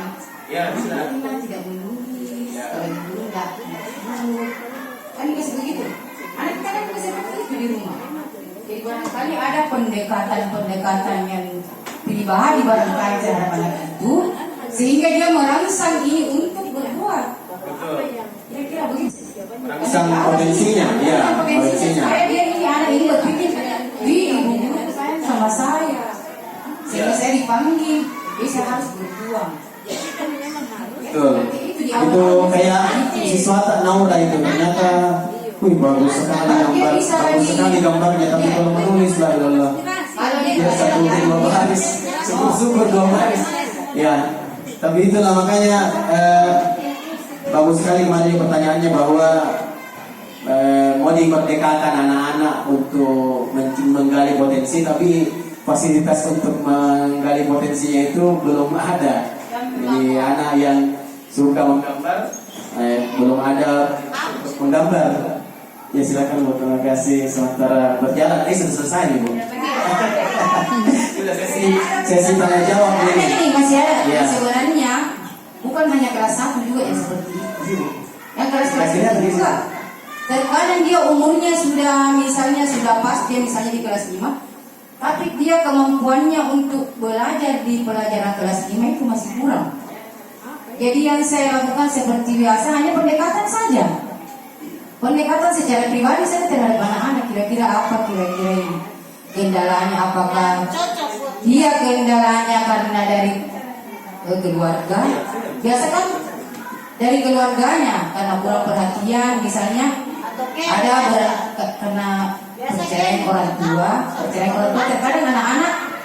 Ya, bisa. Tidak menulis, kalau dulu enggak kan bisa begitu. Anak kita kan bisa seperti itu di rumah. Jadi barangkali ada pendekatan yang pribadi barangkali terhadap anak itu, sehingga dia merangsang ini untuk berbuat. Kira-kira begitu. Merangsang potensinya, ya. Potensinya. Saya dia ini anak ini berpikir, ibu guru sayang sama saya, sehingga saya dipanggil, jadi saya harus berjuang. Betul. Itu kayak siswa tak Naura itu ternyata, bagus sekali gambarnya, tapi kalau menulis lah, dia satu dua baris, syukur dua baris. Ya, tapi itulah makanya bagus sekali kemarin pertanyaannya bahwa mau dimerdekakan anak-anak untuk menggali potensi, tapi fasilitas untuk menggali potensinya itu belum ada. Jadi anak yang suka menggambar belum ada untuk menggambar. Ya silakan Bu, terima kasih. Sementara berjalan, sudah selesai nih Bu. Sudah sesi tanya jawab ini. Ini masih ada. Ya. Sebenarnya bukan hanya kelas 1 juga yang seperti itu. Yang kelas itu juga. Terkadang dia umurnya sudah pas, dia misalnya di kelas 5, tapi dia kemampuannya untuk belajar di pelajaran kelas 5 itu masih kurang. Jadi yang saya lakukan seperti biasa hanya pendekatan saja. Pendekatan secara pribadi saya terhadap anak-anak, kira-kira apa ini kendalanya, apakah dia kendalanya karena dari keluarga, biasa kan dari keluarganya karena kurang perhatian, misalnya ada karena perceraian orang tua. Terkadang anak-anak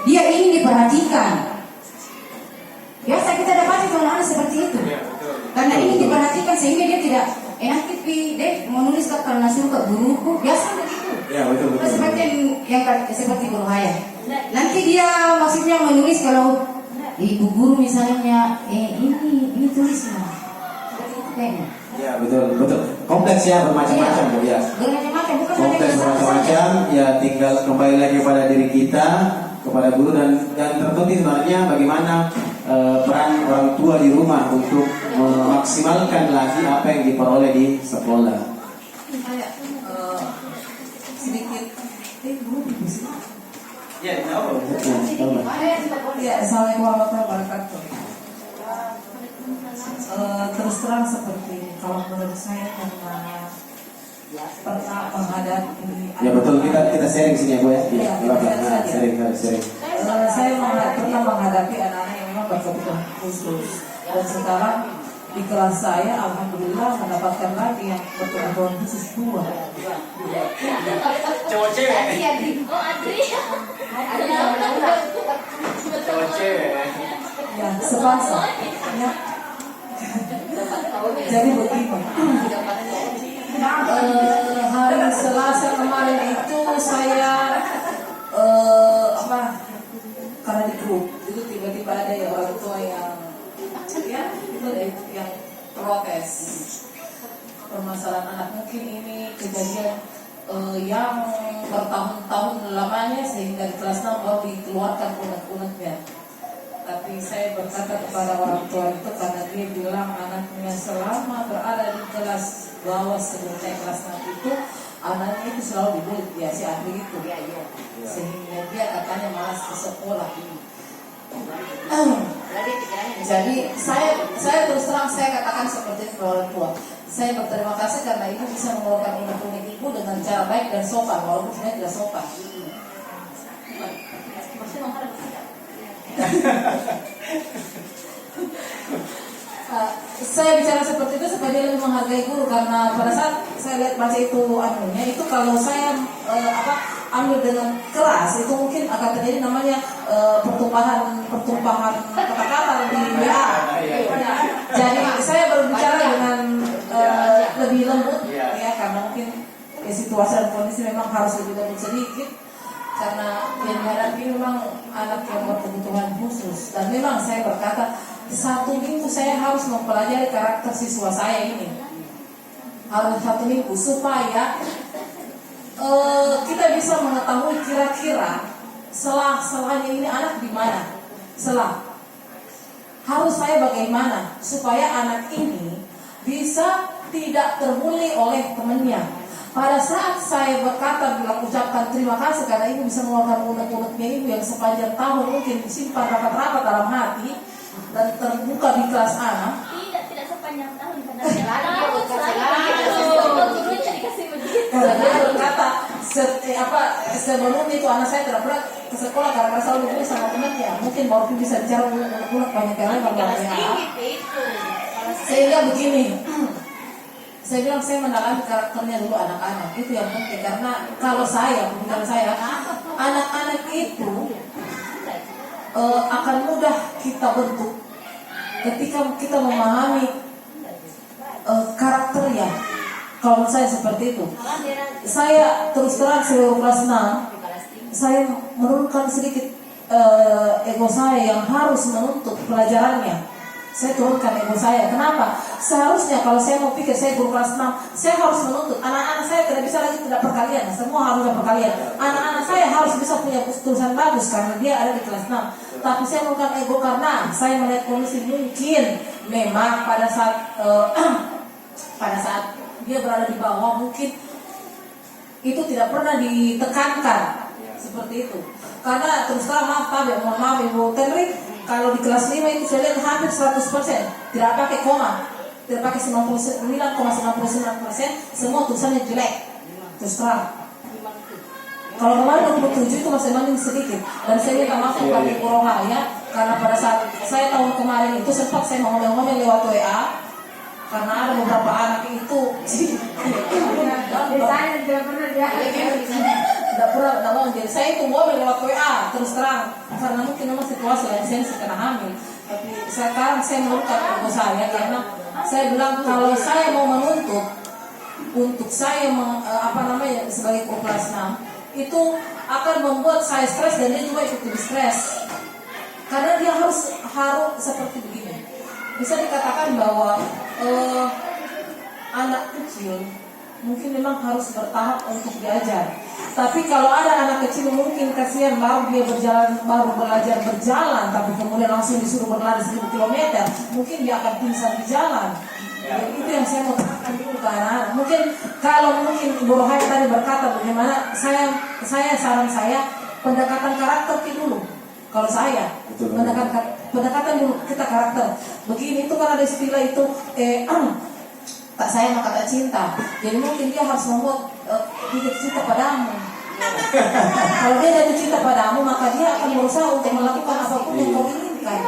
dia ingin diperhatikan. Biasa kita dapat itu anak-anak seperti itu, karena ingin diperhatikan sehingga dia tidak nanti deh menulis karena suka guruku, biasa begitu. Ya betul. Seperti guru Haya. Nanti dia maksudnya menulis kalau ibu guru misalnya ini tulisnya. Kayaknya. Ya betul. Kompleks ya, bermacam-macam Bu ya. Bermacam-macam, bukan Kompleks bermacam-macam. Ya tinggal kembali lagi pada diri kita, kepada guru dan terpenting sebenarnya bagaimana peran orang tua di rumah untuk memaksimalkan lagi apa yang diperoleh di sekolah. Sedikit Ya, tahu. Ya, Assalamualaikum warahmatullahi wabarakatuh. Terus terang seperti ini, kalau menurut saya karena pernah menghadapi Ya betul, kita sharing sini ya Bu ya. Iya, Iya, Bapak. sharing Nah, saja. sharing. saya pernah menghadapi anak-anak yang memang berkebutuhan khusus, dan sekarang di kelas saya alhamdulillah mendapatkan lagi yang berkebutuhan khusus 2. Cowok cewek. Oh, Adri. Cowok cewek. Ya, sebangsa. Ya. Jadi begini. Hari Selasa kemarin itu saya karena di grup itu tiba-tiba ada ya orang tua yang itu yang protes permasalahan anak. Mungkin ini kejadian yang bertahun-tahun lamanya sehingga di kelas 6 baru dikeluarkan unek-uneknya. Tapi saya berkata kepada orang tua itu karena dia bilang anaknya selama berada di kelas bawah sebelumnya kelas 6 itu anaknya itu selalu dibully, ya si Adri itu. Sehingga dia katanya malas ke sekolah. Jadi saya terus terang saya katakan seperti itu orang tua. Saya berterima kasih karena ibu bisa mengeluarkan unek-unek ibu dengan cara baik dan sopan walaupun sebenarnya tidak sopan. Saya bicara seperti itu supaya dia lebih menghargai guru karena pada saat saya lihat baca itu itu kalau saya ambil dengan keras itu mungkin akan terjadi namanya pertumpahan kata-kata di WA. Jadi saya berbicara dengan lebih lembut ya karena mungkin situasi dan kondisi memang harus lebih lembut sedikit. Karena yang dihadapi memang anak yang berkebutuhan khusus dan memang saya berkata 1 minggu saya harus mempelajari karakter siswa saya ini harus 1 minggu supaya kita bisa mengetahui kira-kira selah-selahnya ini anak di mana harus saya bagaimana supaya anak ini bisa tidak terbuli oleh temannya. Pada saat saya berkata bilang ucapkan terima kasih karena ibu bisa mengeluarkan unek-uneknya ibu yang sepanjang tahun mungkin disimpan rapat-rapat dalam hati dan terbuka di kelas anak. Tidak sepanjang tahun karena selalu dikasih begitu. Karena dia berkata sebelum itu anak saya tidak pernah ke sekolah karena selalu dibully sama temannya. Mungkin baru bisa bicara unek-unek banyak kali sehingga begini. Saya bilang saya mendalami karakternya dulu anak-anak itu yang penting karena kalau pemikiran saya anak-anak itu akan mudah kita bentuk ketika kita memahami karakternya. Kalau saya seperti itu, saya terus terang seluruh kelas 6 saya menurunkan sedikit ego saya yang harus menuntut pelajarannya. Saya turunkan ego saya. Kenapa? Seharusnya kalau saya mau pikir saya guru kelas 6, saya harus menuntut anak-anak saya tidak bisa lagi tidak perkalian. Semua harus perkalian. Anak-anak saya harus bisa punya tulisan bagus karena dia ada di kelas 6. Tapi saya menurunkan ego karena saya melihat kondisi mungkin memang pada saat dia berada di bawah mungkin itu tidak pernah ditekankan seperti itu. Karena terus terang mohon maaf Ibu Tenri, kalau di kelas 5 itu saya lihat hampir 100% tidak pakai koma, tidak pakai 99,99%, semua tulisannya jelek. Terus terang. Kalau kemarin 27 itu masih mending sedikit. Dan saya minta maaf kepada Ibu Roha ya, karena pada saat saya tahun kemarin itu sempat saya ngomong-ngomong lewat WA, karena ada beberapa anak itu tidak pernah jadi saya itu ngomong lewat WA terus terang karena mungkin memang situasi lain saya kena hamil. Tapi sekarang saya menurunkan ego saya karena saya bilang kalau saya mau menuntut untuk saya sebagai guru kelas 6 itu akan membuat saya stres dan dia juga ikut lebih stres karena dia harus seperti begini. Bisa dikatakan bahwa anak kecil mungkin memang harus bertahap untuk diajar. Tapi kalau ada anak kecil mungkin kasihan baru belajar berjalan, tapi kemudian langsung disuruh berlari 1000 km, mungkin dia akan pingsan di jalan. Jadi itu yang saya mau katakan dulu ke anak-anak. Mungkin kalau Ibu Rohai tadi berkata bagaimana saran saya pendekatan karakter itu dulu. Kalau saya, Betul. pendekatan dulu kita karakter. Begini itu kan ada istilah itu tak sayang maka tak cinta. Jadi mungkin dia harus membuat dia cinta padamu. Kalau dia jatuh cinta padamu, maka dia akan berusaha untuk melakukan apapun yang kau inginkan.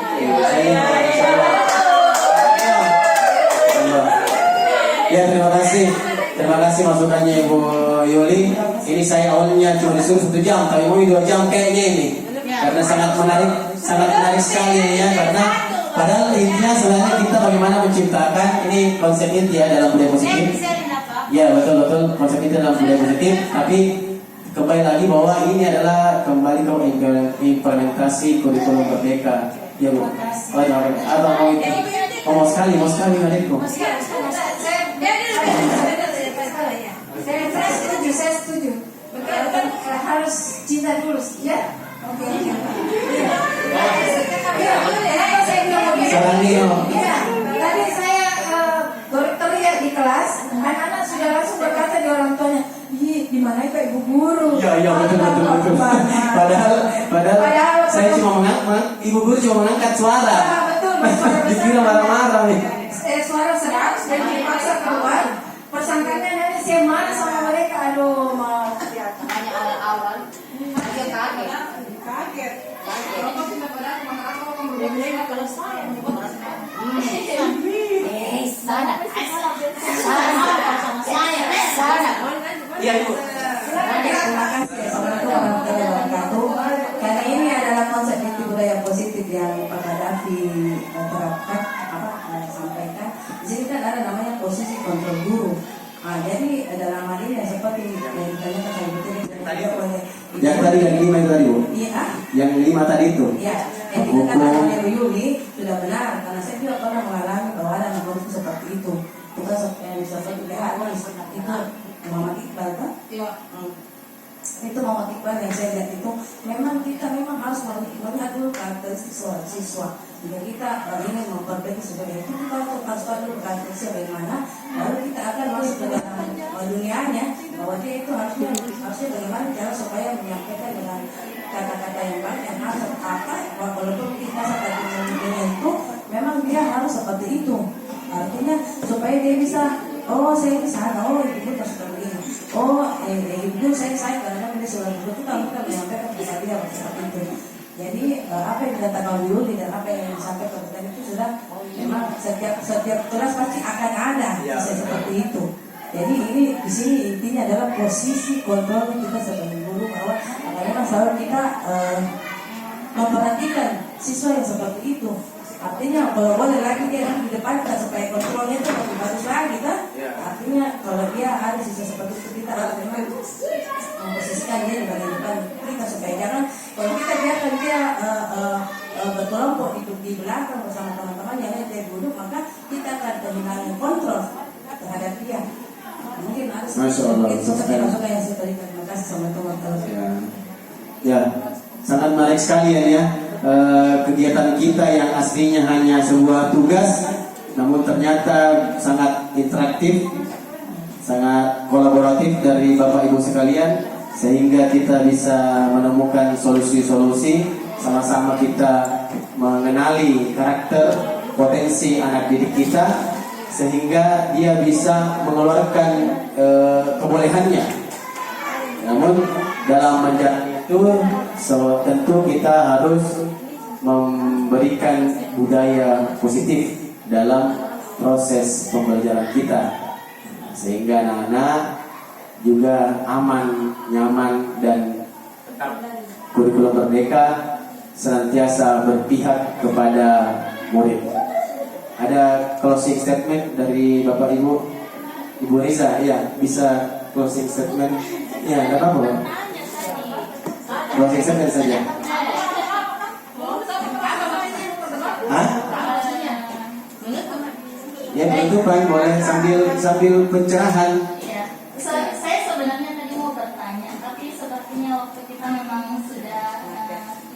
Ya, terima kasih. Terima kasih masukannya Ibu Yuli. Ini saya awalnya cuma disuruh 1 jam, tapi mau 2 jam kayaknya ini. Karena sangat menarik sekali ya. Karena padahal intinya sebenarnya kita bagaimana menciptakan, ini konsep inti ya dalam budaya positif. Ya, betul konsep inti dalam budaya positif. Tapi kembali lagi bahwa ini adalah kembali ke implementasi kurikulum merdeka. Ya Bu. Oh, atau mau itu? Mau sekali adikku. Saya setuju. Kan harus cinta dulu, ya. Oke. Saran Nino. Iya, tadi saya baru terlihat di kelas, anak-anak sudah langsung berkata di orang tuanya, di mana Pak Ibu Guru? Iya betul. Padahal saya cuma Ibu Guru cuma mengangkat suara. Betul. Dikira marah-marah nih. Suara serak dan dipaksa keluar. Persangkanya nanti saya marah sama mereka. Aduh, mau Hanya awal-awal dia kaget. Sana. Iya Ibu. Terima kasih Assalamualaikum warahmatullahi wabarakatuh. Karena ini adalah konsep inti budaya positif yang Pak Davi terapkan, sampaikan. Di sini kan ada namanya posisi kontrol guru. Jadi dalam hal ini seperti yang ditanyakan saya betul oleh Yang tadi yang 5 itu tadi Bu. Iya. Yang 5 tadi itu. Iya. Yang dikatakan oleh Bu Yuli sudah benar karena saya juga pernah mengalami bahwa ada guru seperti itu. Kita seperti lihat itu Muhammad Iqbal kan? Iya. Itu Muhammad Iqbal yang saya lihat itu memang kita harus melihat dulu karakteristik siswa. Jika kita ingin memperbaiki sebagai itu, kita harus tahu dulu karakteristik bagaimana, lalu kita akan masuk ke dalam dunianya bahwa dia itu harusnya bagaimana cara supaya menyampaikan dengan kata-kata yang baik yang harus apa walaupun kita saat dunia itu memang dia harus seperti itu. Artinya supaya dia bisa saya bisa, ibu harus begini. Ibu saya karena dia sudah kita menyampaikan kepada dia seperti itu. Jadi apa yang dikatakan dulu dan apa yang disampaikan tadi itu sudah memang setiap kelas pasti akan ada seperti itu. Jadi ini di sini intinya adalah posisi kontrol kita sebagai guru bahwa memang selalu kita memperhatikan siswa yang seperti itu. Artinya kalau boleh lagi dia di depan kita supaya kontrolnya itu lebih bagus lagi kan? Artinya kalau dia ada siswa seperti itu kita harus memang memposisikan dia di bagian depan kita supaya jangan kalau kita biarkan dia berkelompok di belakang bersama teman-teman yang dia duduk maka kita akan kehilangan kontrol terhadap dia. Mungkin harus seperti masukan yang saya berikan. Terima kasih sama teman-teman. Ya, sangat menarik sekali ya. Kegiatan kita yang aslinya hanya sebuah tugas, namun ternyata sangat interaktif, sangat kolaboratif dari Bapak Ibu sekalian, sehingga kita bisa menemukan solusi-solusi, sama-sama kita mengenali karakter, potensi anak didik kita, sehingga dia bisa mengeluarkan kebolehannya. Namun dalam menjalani itu tentu kita harus memberikan budaya positif dalam proses pembelajaran kita, sehingga anak-anak juga aman, nyaman, dan kurikulum merdeka senantiasa berpihak kepada murid. Ada closing statement dari Bapak Ibu Riza, ya bisa closing statement, ya nggak apa-apa. Closing statement saja. Hah? Ya penutupan boleh sambil pencerahan. Ya, saya sebenarnya tadi mau bertanya, tapi sepertinya waktu kita memang sudah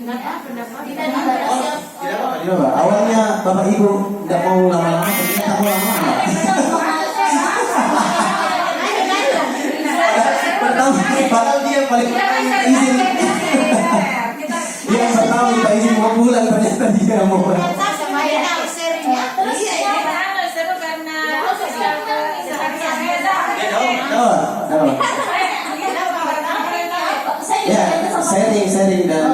kita dibatasi. Tidak apa-apa. Awalnya Bapak Ibu tidak mau lama-lama, ternyata mau lama-lama. Pertama, padahal dia paling izin. Tidak mau. Sama ya sharingnya. Terus Iya, kenapa? karena seru karena Tahu. Saya Ya, juga kesempatan sharing dan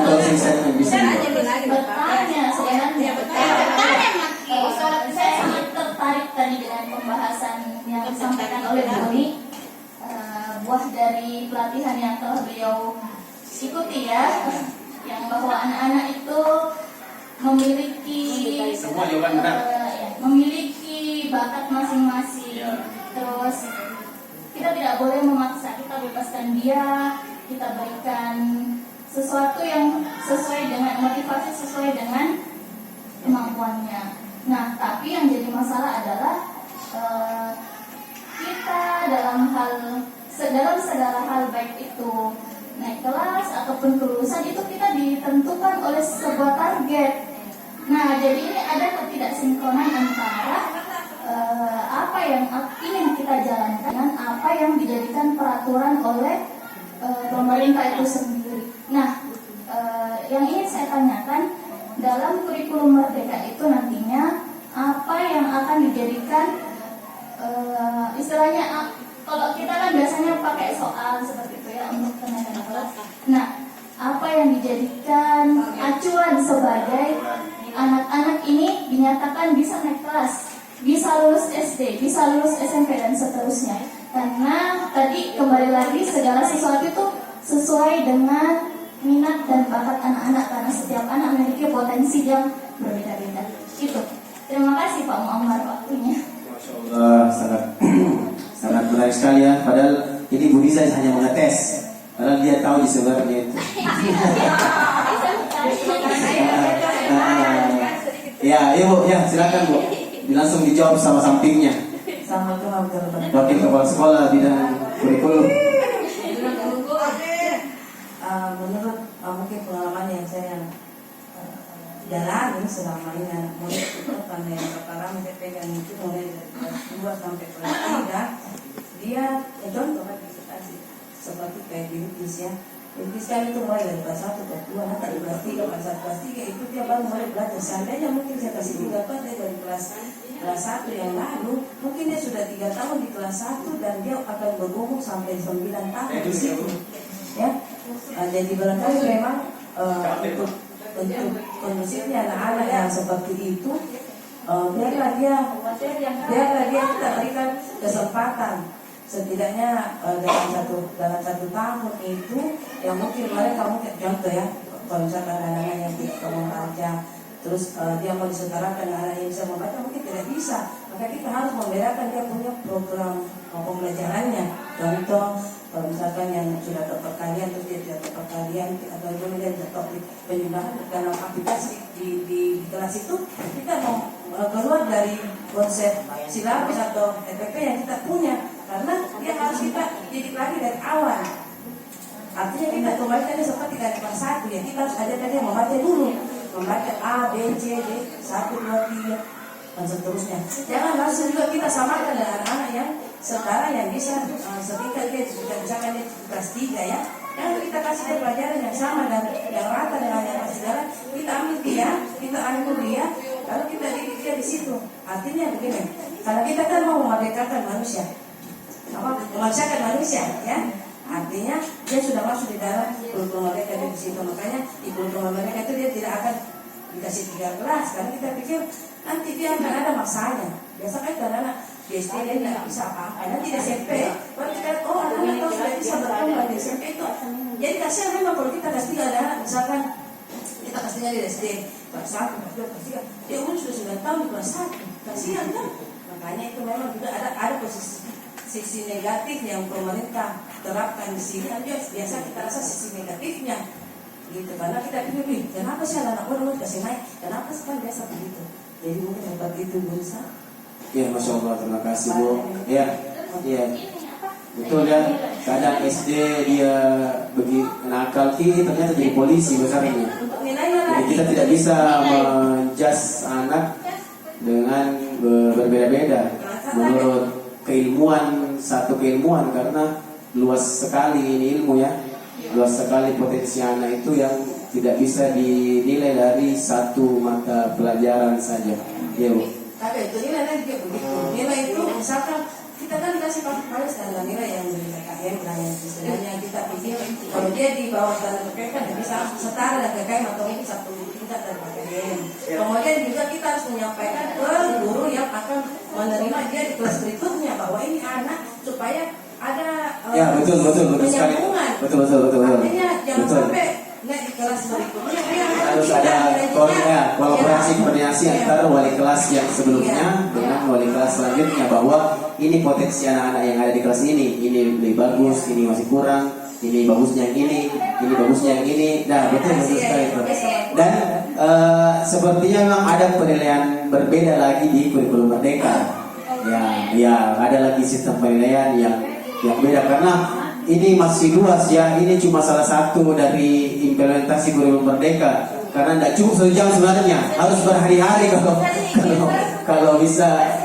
closing statement bisa. bertanya sebenarnya. Saya sangat tertarik tadi dengan pembahasan yang disampaikan oleh Bu Uni. Buah dari pelatihan yang telah beliau ikuti ya, yang bahwa anak-anak itu memiliki Semua jawaban benar. memiliki bakat masing-masing. Terus kita tidak boleh memaksa, kita bebaskan dia, kita berikan sesuatu yang sesuai dengan motivasi, sesuai dengan kemampuannya. Nah, tapi yang jadi masalah adalah kita dalam segala hal baik itu naik kelas ataupun kelulusan itu kita ditentukan oleh sebuah target. Nah, jadi ini ada ketidaksinkronan antara apa yang ingin kita jalankan dengan apa yang dijadikan peraturan oleh pemerintah itu sendiri. Nah, yang ingin saya tanyakan, dalam kurikulum Merdeka itu nantinya apa yang akan dijadikan istilahnya, kalau kita kan biasanya pakai soal seperti itu ya untuk kenaikan kelas. Nah, apa yang dijadikan acuan sebagai anak-anak ini dinyatakan bisa naik kelas, bisa lulus SD, bisa lulus SMP dan seterusnya. Karena tadi kembali lagi segala sesuatu itu sesuai dengan minat dan bakat anak-anak, karena setiap anak memiliki potensi yang berbeda-beda. Itu. Terima kasih Pak Muammar waktunya. Masya Allah, sangat menarik sekali ya. Padahal ini Bu Riza hanya mengetes. Padahal dia tahu di sebenarnya itu. Ya, ibu, ya silakan Bu. Langsung dijawab sama sampingnya. Sama teman-teman. Wakil kepala sekolah bidang kurikulum. Menurut mungkin pengalaman yang saya jalani selama ini anak murid itu, karena yang sekarang saya pegang itu mulai dari kelas 2 sampai kelas 3, dia contoh kan seperti kayak di Inggris ya. Inggris kan itu mulai dari kelas 1 kelas 2, nanti di kelas 3 kelas 1 kelas 3 itu dia baru mulai belajar. Seandainya mungkin saya kasih 3 kelas dari kelas 1 yang lalu, mungkin dia sudah 3 tahun di kelas 1 dan dia akan bergumul sampai 9 tahun di situ. Ya, jadi barangkali memang untuk kondusifnya anak-anak yang seperti itu, biarlah dia kita berikan kesempatan setidaknya dalam satu tahun itu yang mungkin mereka mungkin contoh ya, kalau misalkan anak-anak yang tidak mau membaca, terus dia mau disetarakan anak yang bisa membaca mungkin tidak bisa, maka kita harus membedakan dia punya program pembelajarannya. Contoh kalau misalkan yang sudah dapat perkalian terus dia tidak dapat perkalian, atau kemudian dapat penjumlahan dalam aplikasi di kelas itu, kita mau keluar dari konsep silabus atau EPP yang kita punya, karena dia harus kita didik lagi dari awal. Artinya kita kembalikan seperti dari kelas 1 ya, kita harus ajarkan dia membaca dulu, membaca A, B, C, D, 1, 2, 3 dan seterusnya. Jangan langsung juga kita samakan dengan anak yang sekarang yang bisa setingkat dia sudah misalkan dia kelas 3 ya. Jangan kita kasih dia pelajaran yang sama dan yang rata dengan yang kelas 3. Kita ambil dia, kita ambil dia, lalu kita didik dia di situ. Artinya begini, karena kita kan mau memerdekakan manusia, memanusiakan manusia ya. Artinya dia sudah masuk di dalam kurikulum mereka di situ. Makanya di kurikulum mereka itu dia tidak akan dikasih 3 kelas, karena kita pikir nanti dia akan ada masanya. Biasa kan karena di SD dia tidak bisa apa-apa, nanti di SMP baru kita anak-anak itu sudah bisa berkembang di SMP itu. Jadi kasihan memang kalau kita kasih 3 anak, misalkan kita kasihnya di SD kelas 1, kelas 2, kelas 3, dia umur sudah 9 tahun di kelas 1, kasihan kan. Makanya itu memang juga ada sisi negatif yang pemerintah terapkan di sini. Biasa kita rasa sisi negatifnya gitu, karena kita pikir, kenapa sih anak muda kasih naik, kenapa sih kan biasa begitu. Jadi mungkin seperti itu Bu Nisa. Ya, Masya Allah, terima kasih Bu. Ya, betul ya. Kadang SD dia nakal, ternyata jadi polisi besarnya. Untuk nilainya Jadi lagi. kita tidak bisa menjudge anak dengan berbeda-beda menurut satu keilmuan, karena luas sekali ini ilmu ya, luas sekali potensi anak itu yang tidak bisa dinilai dari satu mata pelajaran saja. Ya, Bu. Tapi itu nilai juga begitu. Nilai itu misalkan kita kan dikasih pada standar nilai yang dari KKM, nah yang istilahnya kita pikir kalau dia di bawah standar KKM kan bisa setara dengan KKM atau ini satu tingkat dari KKM. Kemudian juga kita harus menyampaikan ke guru yang akan menerima dia di kelas berikutnya bahwa ini anak supaya ada Ya, betul sekali. penyambungan. Betul. Artinya jangan Betul. sampai naik di kelas berikutnya dia Harus ada kolaborasi koordinasi antara wali kelas yang sebelumnya dengan wali kelas selanjutnya, bahwa ini potensi anak-anak yang ada di kelas ini lebih bagus, ini masih kurang, ini bagusnya yang ini bagusnya yang ini. Nah, betul sekali itu. Dan sepertinya memang ada penilaian berbeda lagi di kurikulum Merdeka. Ya, ada lagi sistem penilaian yang beda karena ini masih luas ya. Ini cuma salah satu dari implementasi kurikulum Merdeka. Karena tidak cukup 1 jam sebenarnya, harus berhari-hari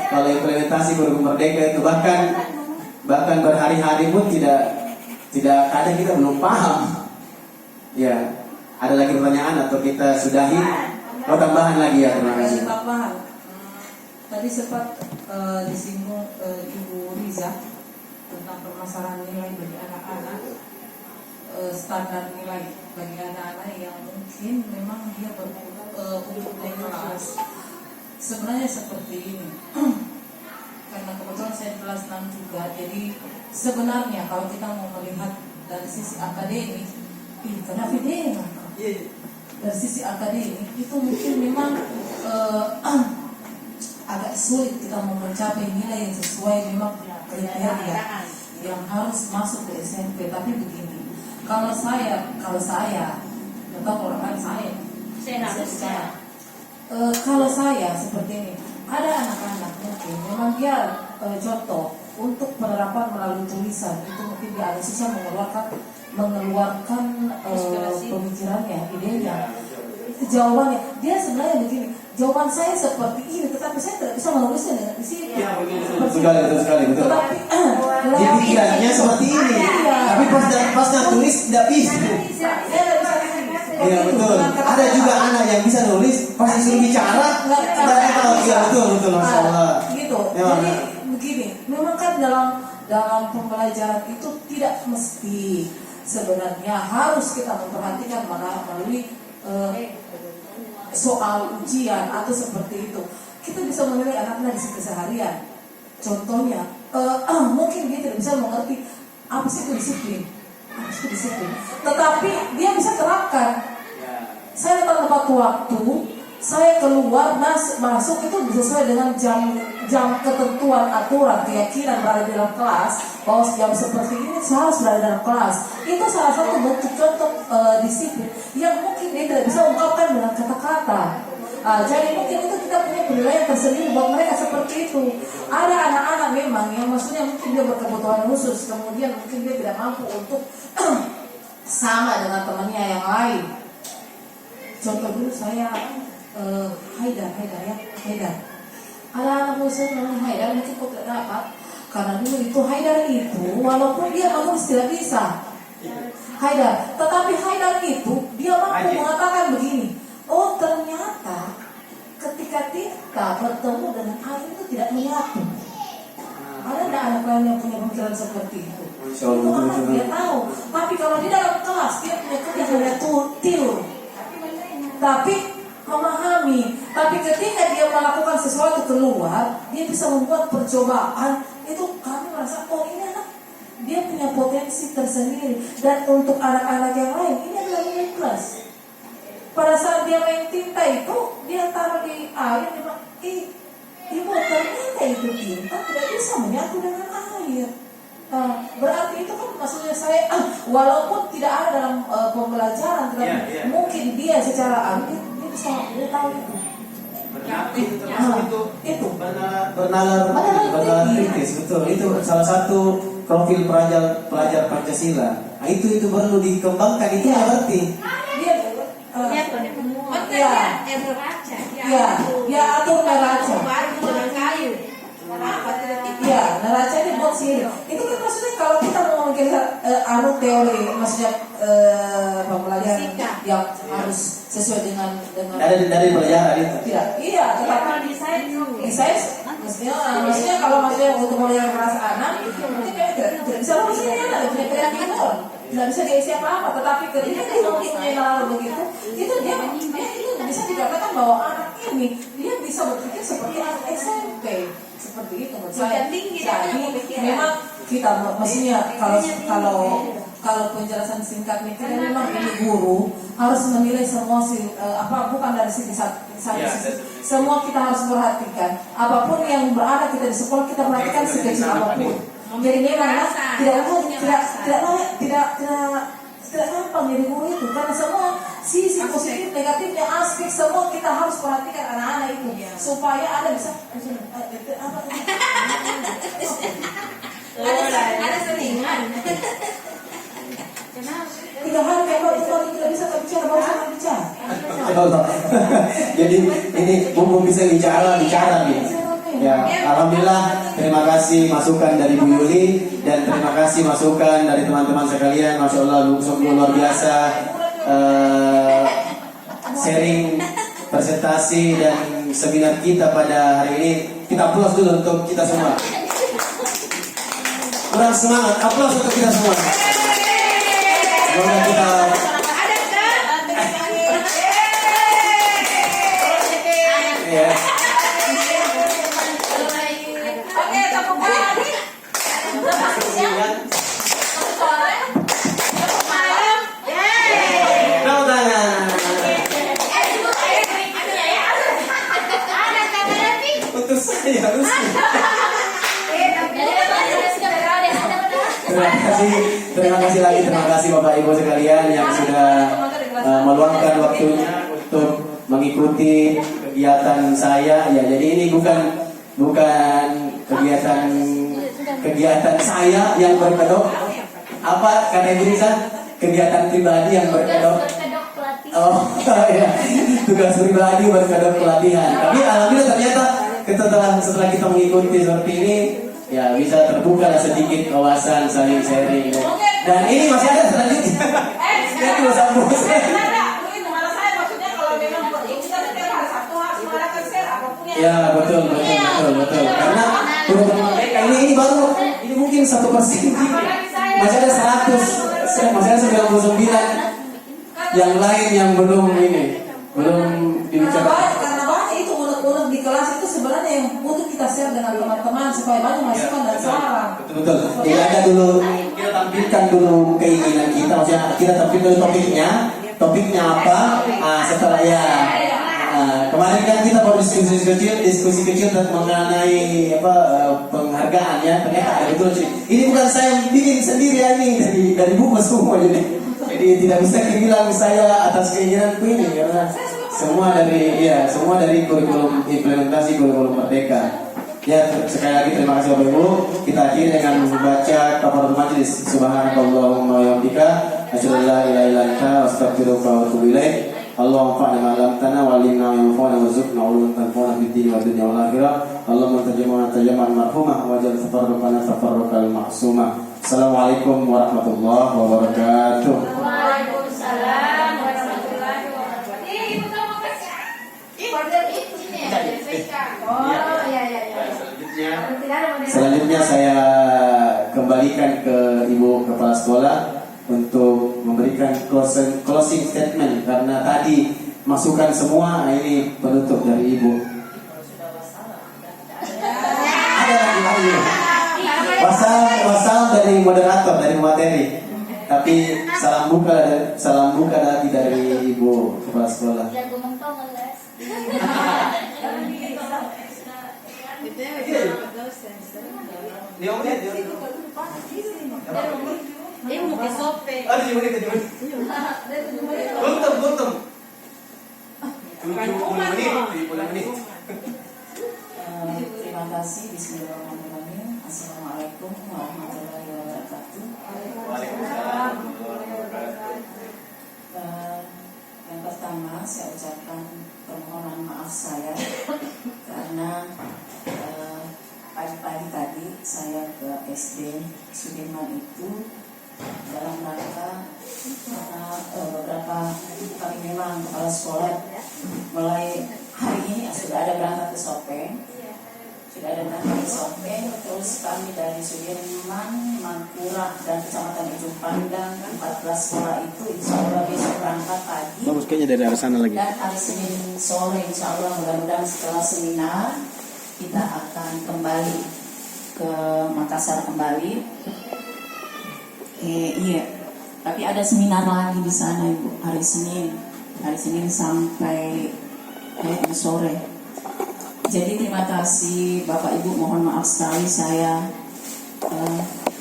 kalau implementasi kurikulum Merdeka itu bahkan berhari-hari pun tidak kadang kita belum paham. Ya, ada lagi pertanyaan atau kita sudahi? Oh, tambahan lagi ya, terima kasih. Tambahan. Tadi sempat disinggung Ibu Riza tentang permasalahan nilai bagi anak-anak, standar nilai bagi anak-anak yang mungkin memang dia untuk naik kelas. Sebenarnya seperti ini. Karena kebetulan saya kelas 6 juga, jadi sebenarnya kalau kita mau melihat dari sisi akademik, kenapa dia dari sisi akademik itu mungkin memang agak sulit kita mau mencapai nilai yang sesuai memang kriteria yang harus masuk ke SMP. Tapi begini, kalau saya atau orang lain kalau saya seperti ini, ada anak-anak mungkin memang dia contoh untuk penerapan melalui tulisan itu mungkin dia agak susah mengeluarkan pemikirannya, idenya, jawabannya. Dia sebenarnya begini, jawaban saya seperti ini, tetapi saya tidak bisa menulisnya dengan di sini. Betul sekali. Tetapi Jadi pikirannya seperti ini, tapi pas tulis tidak bisa. saya tidak bisa di sini. Iya, betul. Ada juga anak yang bisa nulis, pas disuruh bicara tidak tahu. Iya, betul, Masya Allah. Gitu. Memang. Jadi begini, memang kan dalam pembelajaran itu tidak mesti sebenarnya harus kita memperhatikan melalui soal ujian atau seperti itu. Kita bisa menilai anak-anak di keseharian. Contohnya, mungkin dia tidak bisa mengerti apa sih itu disiplin. Tetapi dia bisa terapkan. Saya datang tepat waktu, saya keluar masuk itu sesuai dengan jam ketentuan, aturan, keyakinan berada di dalam kelas, bahwa jam seperti ini saya harus berada dalam kelas. Itu salah satu bentuk contoh disiplin yang mungkin dia tidak bisa ungkapkan dengan kata-kata. Jadi mungkin itu kita punya penilaian tersendiri buat mereka seperti itu. Ada anak-anak memang yang maksudnya mungkin dia berkebutuhan khusus, kemudian mungkin dia tidak mampu untuk sama dengan temannya yang lain. Contoh dulu saya Haidar. Ada anak khusus namanya Haidar, mungkin kok tidak dapat karena dulu itu Haidar itu walaupun dia menulis tidak bisa Haidar, tetapi Haidar itu dia mampu mengatakan begini, oh ternyata ketika kita bertemu dengan air itu tidak menyatu. Ada anak lain yang punya pemikiran seperti itu? Itu anak dia tahu. Tapi kalau di dalam kelas dia punya kebiasaan tidur, tapi memahami. Tapi ketika dia melakukan sesuatu keluar, dia bisa membuat percobaan. Itu kami merasa, oh ini anak dia punya potensi tersendiri. Dan untuk anak-anak yang lain, ini adalah nilai plus. Pada saat dia main tinta itu, dia taruh di air, dia bilang, ibu ternyata itu tinta tidak bisa menyatu dengan air. Berarti itu kan maksudnya saya, walaupun tidak ada dalam pembelajaran, tetapi mungkin dia secara dia bisa dia tahu itu. Itu bernalar kritis, betul. Itu salah satu profil pelajar Pancasila. Nah, itu perlu dikembangkan, itu berarti. Dia atur neraca. Ya, neraca ini buat sini. Itu kan maksudnya kalau kita mau mengkira teori, maksudnya pembelajaran yang harus sesuai dengan dari pelajaran itu. tidak. Iya, tetapi saya maksudnya kalau maksudnya untuk memelihara perasaan anak itu kayak tidak bisa maksudnya tidak punya kreatif, tidak bisa diisi apa-apa. Tetapi ketika dia punya nalar begitu, itu dia itu bisa dikatakan bahwa anak ini dia bisa berpikir seperti anak SMP, seperti itu menurut saya. Jadi memang kita maksudnya kalau penjelasan singkatnya kita memang ini guru harus menilai semua bukan dari sisi satu sisi. Semua kita harus perhatikan. Apapun yang berada kita di sekolah kita perhatikan sekecil apapun. Jadi memang tidak gampang jadi guru itu karena semua sisi positif negatifnya aspek semua kita harus perhatikan anak-anak itu supaya ada bisa Ada selingan. 3 hari kalau tidak bisa bicara baru sama bicara. Jadi ini mumpung bisa bicara nih. Ya, alhamdulillah, terima kasih masukan dari Bu Yuli dan terima kasih masukan dari teman-teman sekalian. Masya Allah, sungguh luar biasa sharing presentasi dan seminar kita pada hari ini. Kita aplaus dulu untuk kita semua. Kurang semangat, aplaus untuk kita semua. Semoga kita ya. Oke, tepuk tangan. Tepuk tangan. Untuk saya harus. Terima kasih Bapak Ibu sekalian yang sudah meluangkan waktunya untuk mengikuti kegiatan saya. Ya, jadi ini bukan kegiatan saya yang berkedok. Apa kata Ibu Nisa? Kegiatan pribadi yang berkedok. Oh, ya. Tugas pribadi berkedok pelatihan. Tapi alhamdulillah ternyata setelah kita mengikuti seperti ini, ya bisa terbuka sedikit wawasan saling sharing. Dan ini masih ada selanjutnya. Ya tuh sambung. Ya betul. Karena mereka ini baru ini mungkin 1%. Masih ada 100, masih ada 99 yang lain yang belum dibicarakan. Karena banyak itu unek-unek di kelas itu sebenarnya yang butuh kita share dengan teman-teman supaya banyak masukan dan saran. Betul. Jadi ada dulu kita tampilkan dulu keinginan kita, maksudnya kita tampilkan topiknya apa. Setelah kemarin kan kita baru diskusi kecil mengenai penghargaan ya. Ternyata betul sih. Ini bukan saya bikin sendiri ya, ini dari buku semua jadi tidak bisa dibilang saya atas keinginanku ini karena semua dari kurikulum implementasi kurikulum Merdeka. Ya, sekali lagi terima kasih Bapak Ibu. Kita akhiri dengan membaca kafaratul majelis. Subhanakallahumma wa bihamdika asyhadu an la ilaha illa anta astaghfiruka wa atubu ilaik. Allahumma fa'na ma 'allamtana wa 'allimna ma yanfa'una warzuqna 'ilman tanfa'una fid din wa dunya wal akhirah. Allahumma tarjama'an marhumah waj'al tafarruqana tafarruqal ma'sumah. Assalamualaikum warahmatullahi wabarakatuh. Waalaikumsalam warahmatullahi wabarakatuh. Ibu kamu kasih. Selanjutnya saya kembalikan ke Ibu Kepala Sekolah untuk memberikan closing statement karena tadi masukan semua, ini penutup dari Ibu. Ada lagi. Wasal dari moderator, dari materi. Tapi salam buka lagi dari Ibu Kepala Sekolah. Buntung. 70 menit. Terima kasih. Bismillahirrahmanirrahim. Assalamualaikum warahmatullahi wabarakatuh. Waalaikumsalam. Yang pertama saya ucapkan permohonan maaf saya karena pagi-pagi tadi saya ke SD Sudirman itu dalam rangka karena beberapa kali memang kepala sekolah mulai hari ini sudah ada berangkat ke Sopeng, terus kami dari Sudirman, Mangkura dan Kecamatan Ujung Pandang 14 sekolah itu insya Allah besok berangkat pagi. Bagus kayaknya dari arah sana lagi. Dan hari Senin sore insya Allah mudah-mudahan setelah seminar kita akan kembali ke Makassar kembali. Iya, tapi ada seminar lagi di sana Ibu hari Senin sampai sore. Jadi terima kasih Bapak Ibu, mohon maaf sekali saya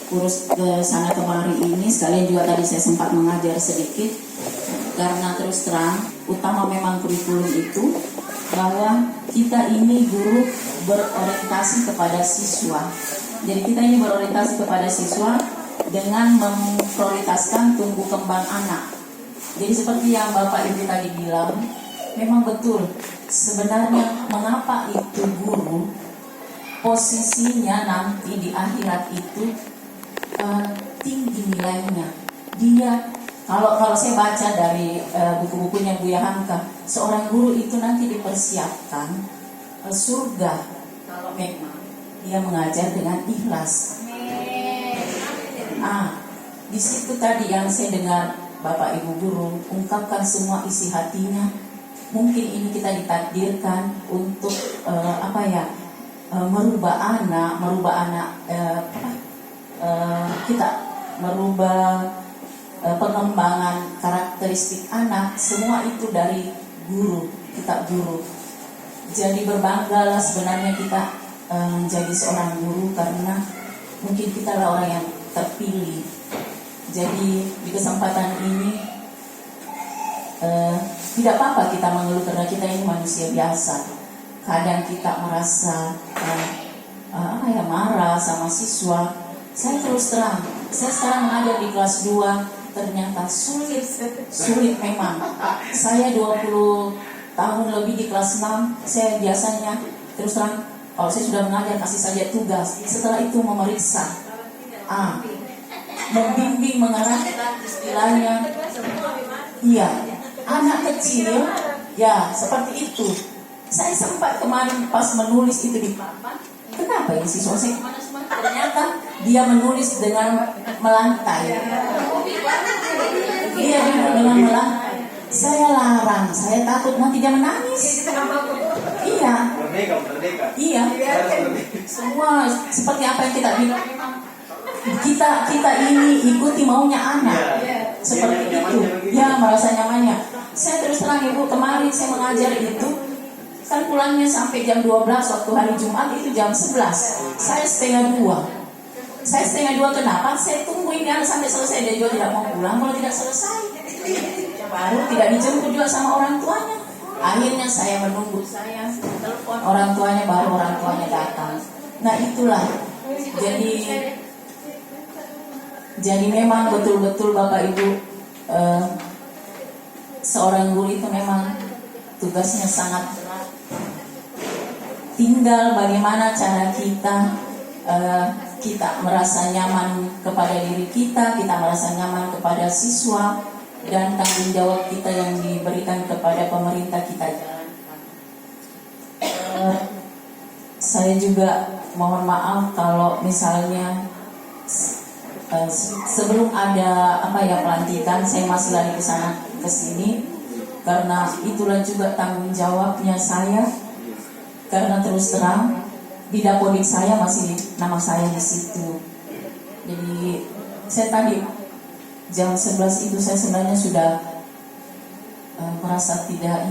urus ke sana kemari ini. Sekalian juga tadi saya sempat mengajar sedikit karena terus terang utama memang kurikulum itu bahwa kita ini guru berorientasi kepada siswa. Jadi kita ini berorientasi kepada siswa dengan memprioritaskan tumbuh kembang anak. Jadi seperti yang Bapak Ibu tadi bilang, memang betul. Sebenarnya mengapa itu guru posisinya nanti di akhirat itu tinggi nilainya. Dia kalau saya baca dari buku-bukunya Buya Hamka, seorang guru itu nanti dipersiapkan surga kalau memang dia mengajar dengan ikhlas. Di situ tadi yang saya dengar Bapak Ibu guru ungkapkan semua isi hatinya. Mungkin ini kita ditakdirkan untuk merubah anak, kita merubah pengembangan karakteristik anak. Semua itu dari guru, kita guru. Jadi berbanggalah sebenarnya kita menjadi seorang guru karena mungkin kita lah orang yang terpilih. Jadi di kesempatan ini tidak apa-apa kita mengeluh karena kita ini manusia biasa. Kadang kita merasa marah sama siswa. Saya terus terang, saya sekarang mengajar di kelas 2 ternyata sulit memang. Saya 20 tahun lebih di kelas 6. Saya biasanya terus terang kalau saya sudah mengajar kasih saja tugas. Setelah itu memeriksa, membimbing, mengarahkan istilahnya. Iya. Anak kecil, ya seperti itu. Saya sempat kemarin pas menulis itu di papan, kenapa ya siswa saya kemana-mana? Ternyata dia menulis dengan melantai. Iya, dengan melantai. Saya larang, saya takut nanti dia menangis. Iya. Iya. Semua seperti apa yang kita bilang. Kita ini ikuti maunya anak. Seperti itu. Ya, merasa nyamannya. Saya terus terang Ibu, kemarin saya mengajar itu kan pulangnya sampai jam 12 waktu hari Jumat itu jam 11. Saya setengah 2. Kenapa? Saya tungguin dia sampai selesai. Dia juga tidak mau pulang kalau tidak selesai. Baru tidak dijemput juga sama orang tuanya. Akhirnya saya menunggu, saya telepon orang tuanya, baru orang tuanya datang. Nah itulah. Jadi memang betul-betul Bapak Ibu, seorang guru itu memang tugasnya sangat berat. Tinggal bagaimana cara kita merasa nyaman kepada diri kita merasa nyaman kepada siswa, dan tanggung jawab kita yang diberikan kepada pemerintah kita jalankan. Saya juga mohon maaf kalau misalnya sebelum ada pelantikan saya masih lari ke sana ke sini karena itulah juga tanggung jawabnya saya, karena terus terang di dapodik saya masih nama saya di situ. Jadi saya tadi jam 11 itu saya sebenarnya sudah merasa tidak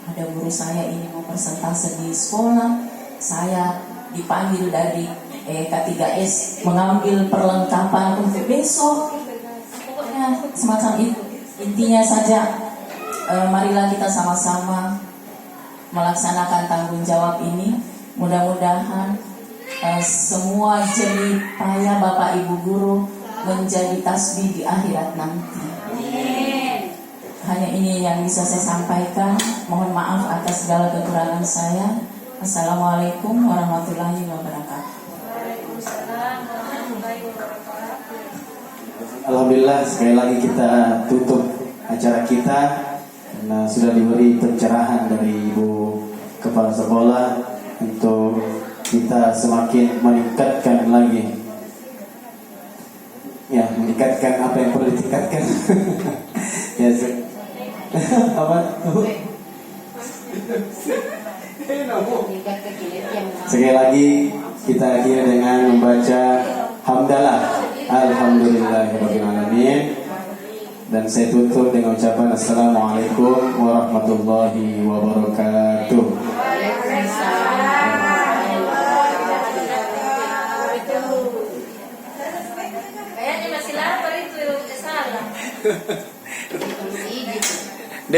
ada guru saya ini mau presentasi di sekolah, saya dipanggil dari K3S mengambil perlengkapan untuk besok. Pokoknya semacam itu. Intinya saja marilah kita sama-sama melaksanakan tanggung jawab ini. Mudah-mudahan semua jerih payah Bapak Ibu guru menjadi tasbih di akhirat nanti. Hanya ini yang bisa saya sampaikan. Mohon maaf atas segala kekurangan saya. Assalamualaikum warahmatullahi wabarakatuh. Alhamdulillah. Alhamdulillah sekali lagi kita tutup acara kita karena sudah diberi pencerahan dari Ibu Kepala Sekolah untuk kita semakin meningkatkan lagi, ya meningkatkan apa yang perlu ditingkatkan. Ya, apa? Sekali lagi kita akhiri dengan membaca hamdalah alhamdulillahirabbil alamin, dan saya tutup dengan ucapan assalamualaikum warahmatullahi wabarakatuh.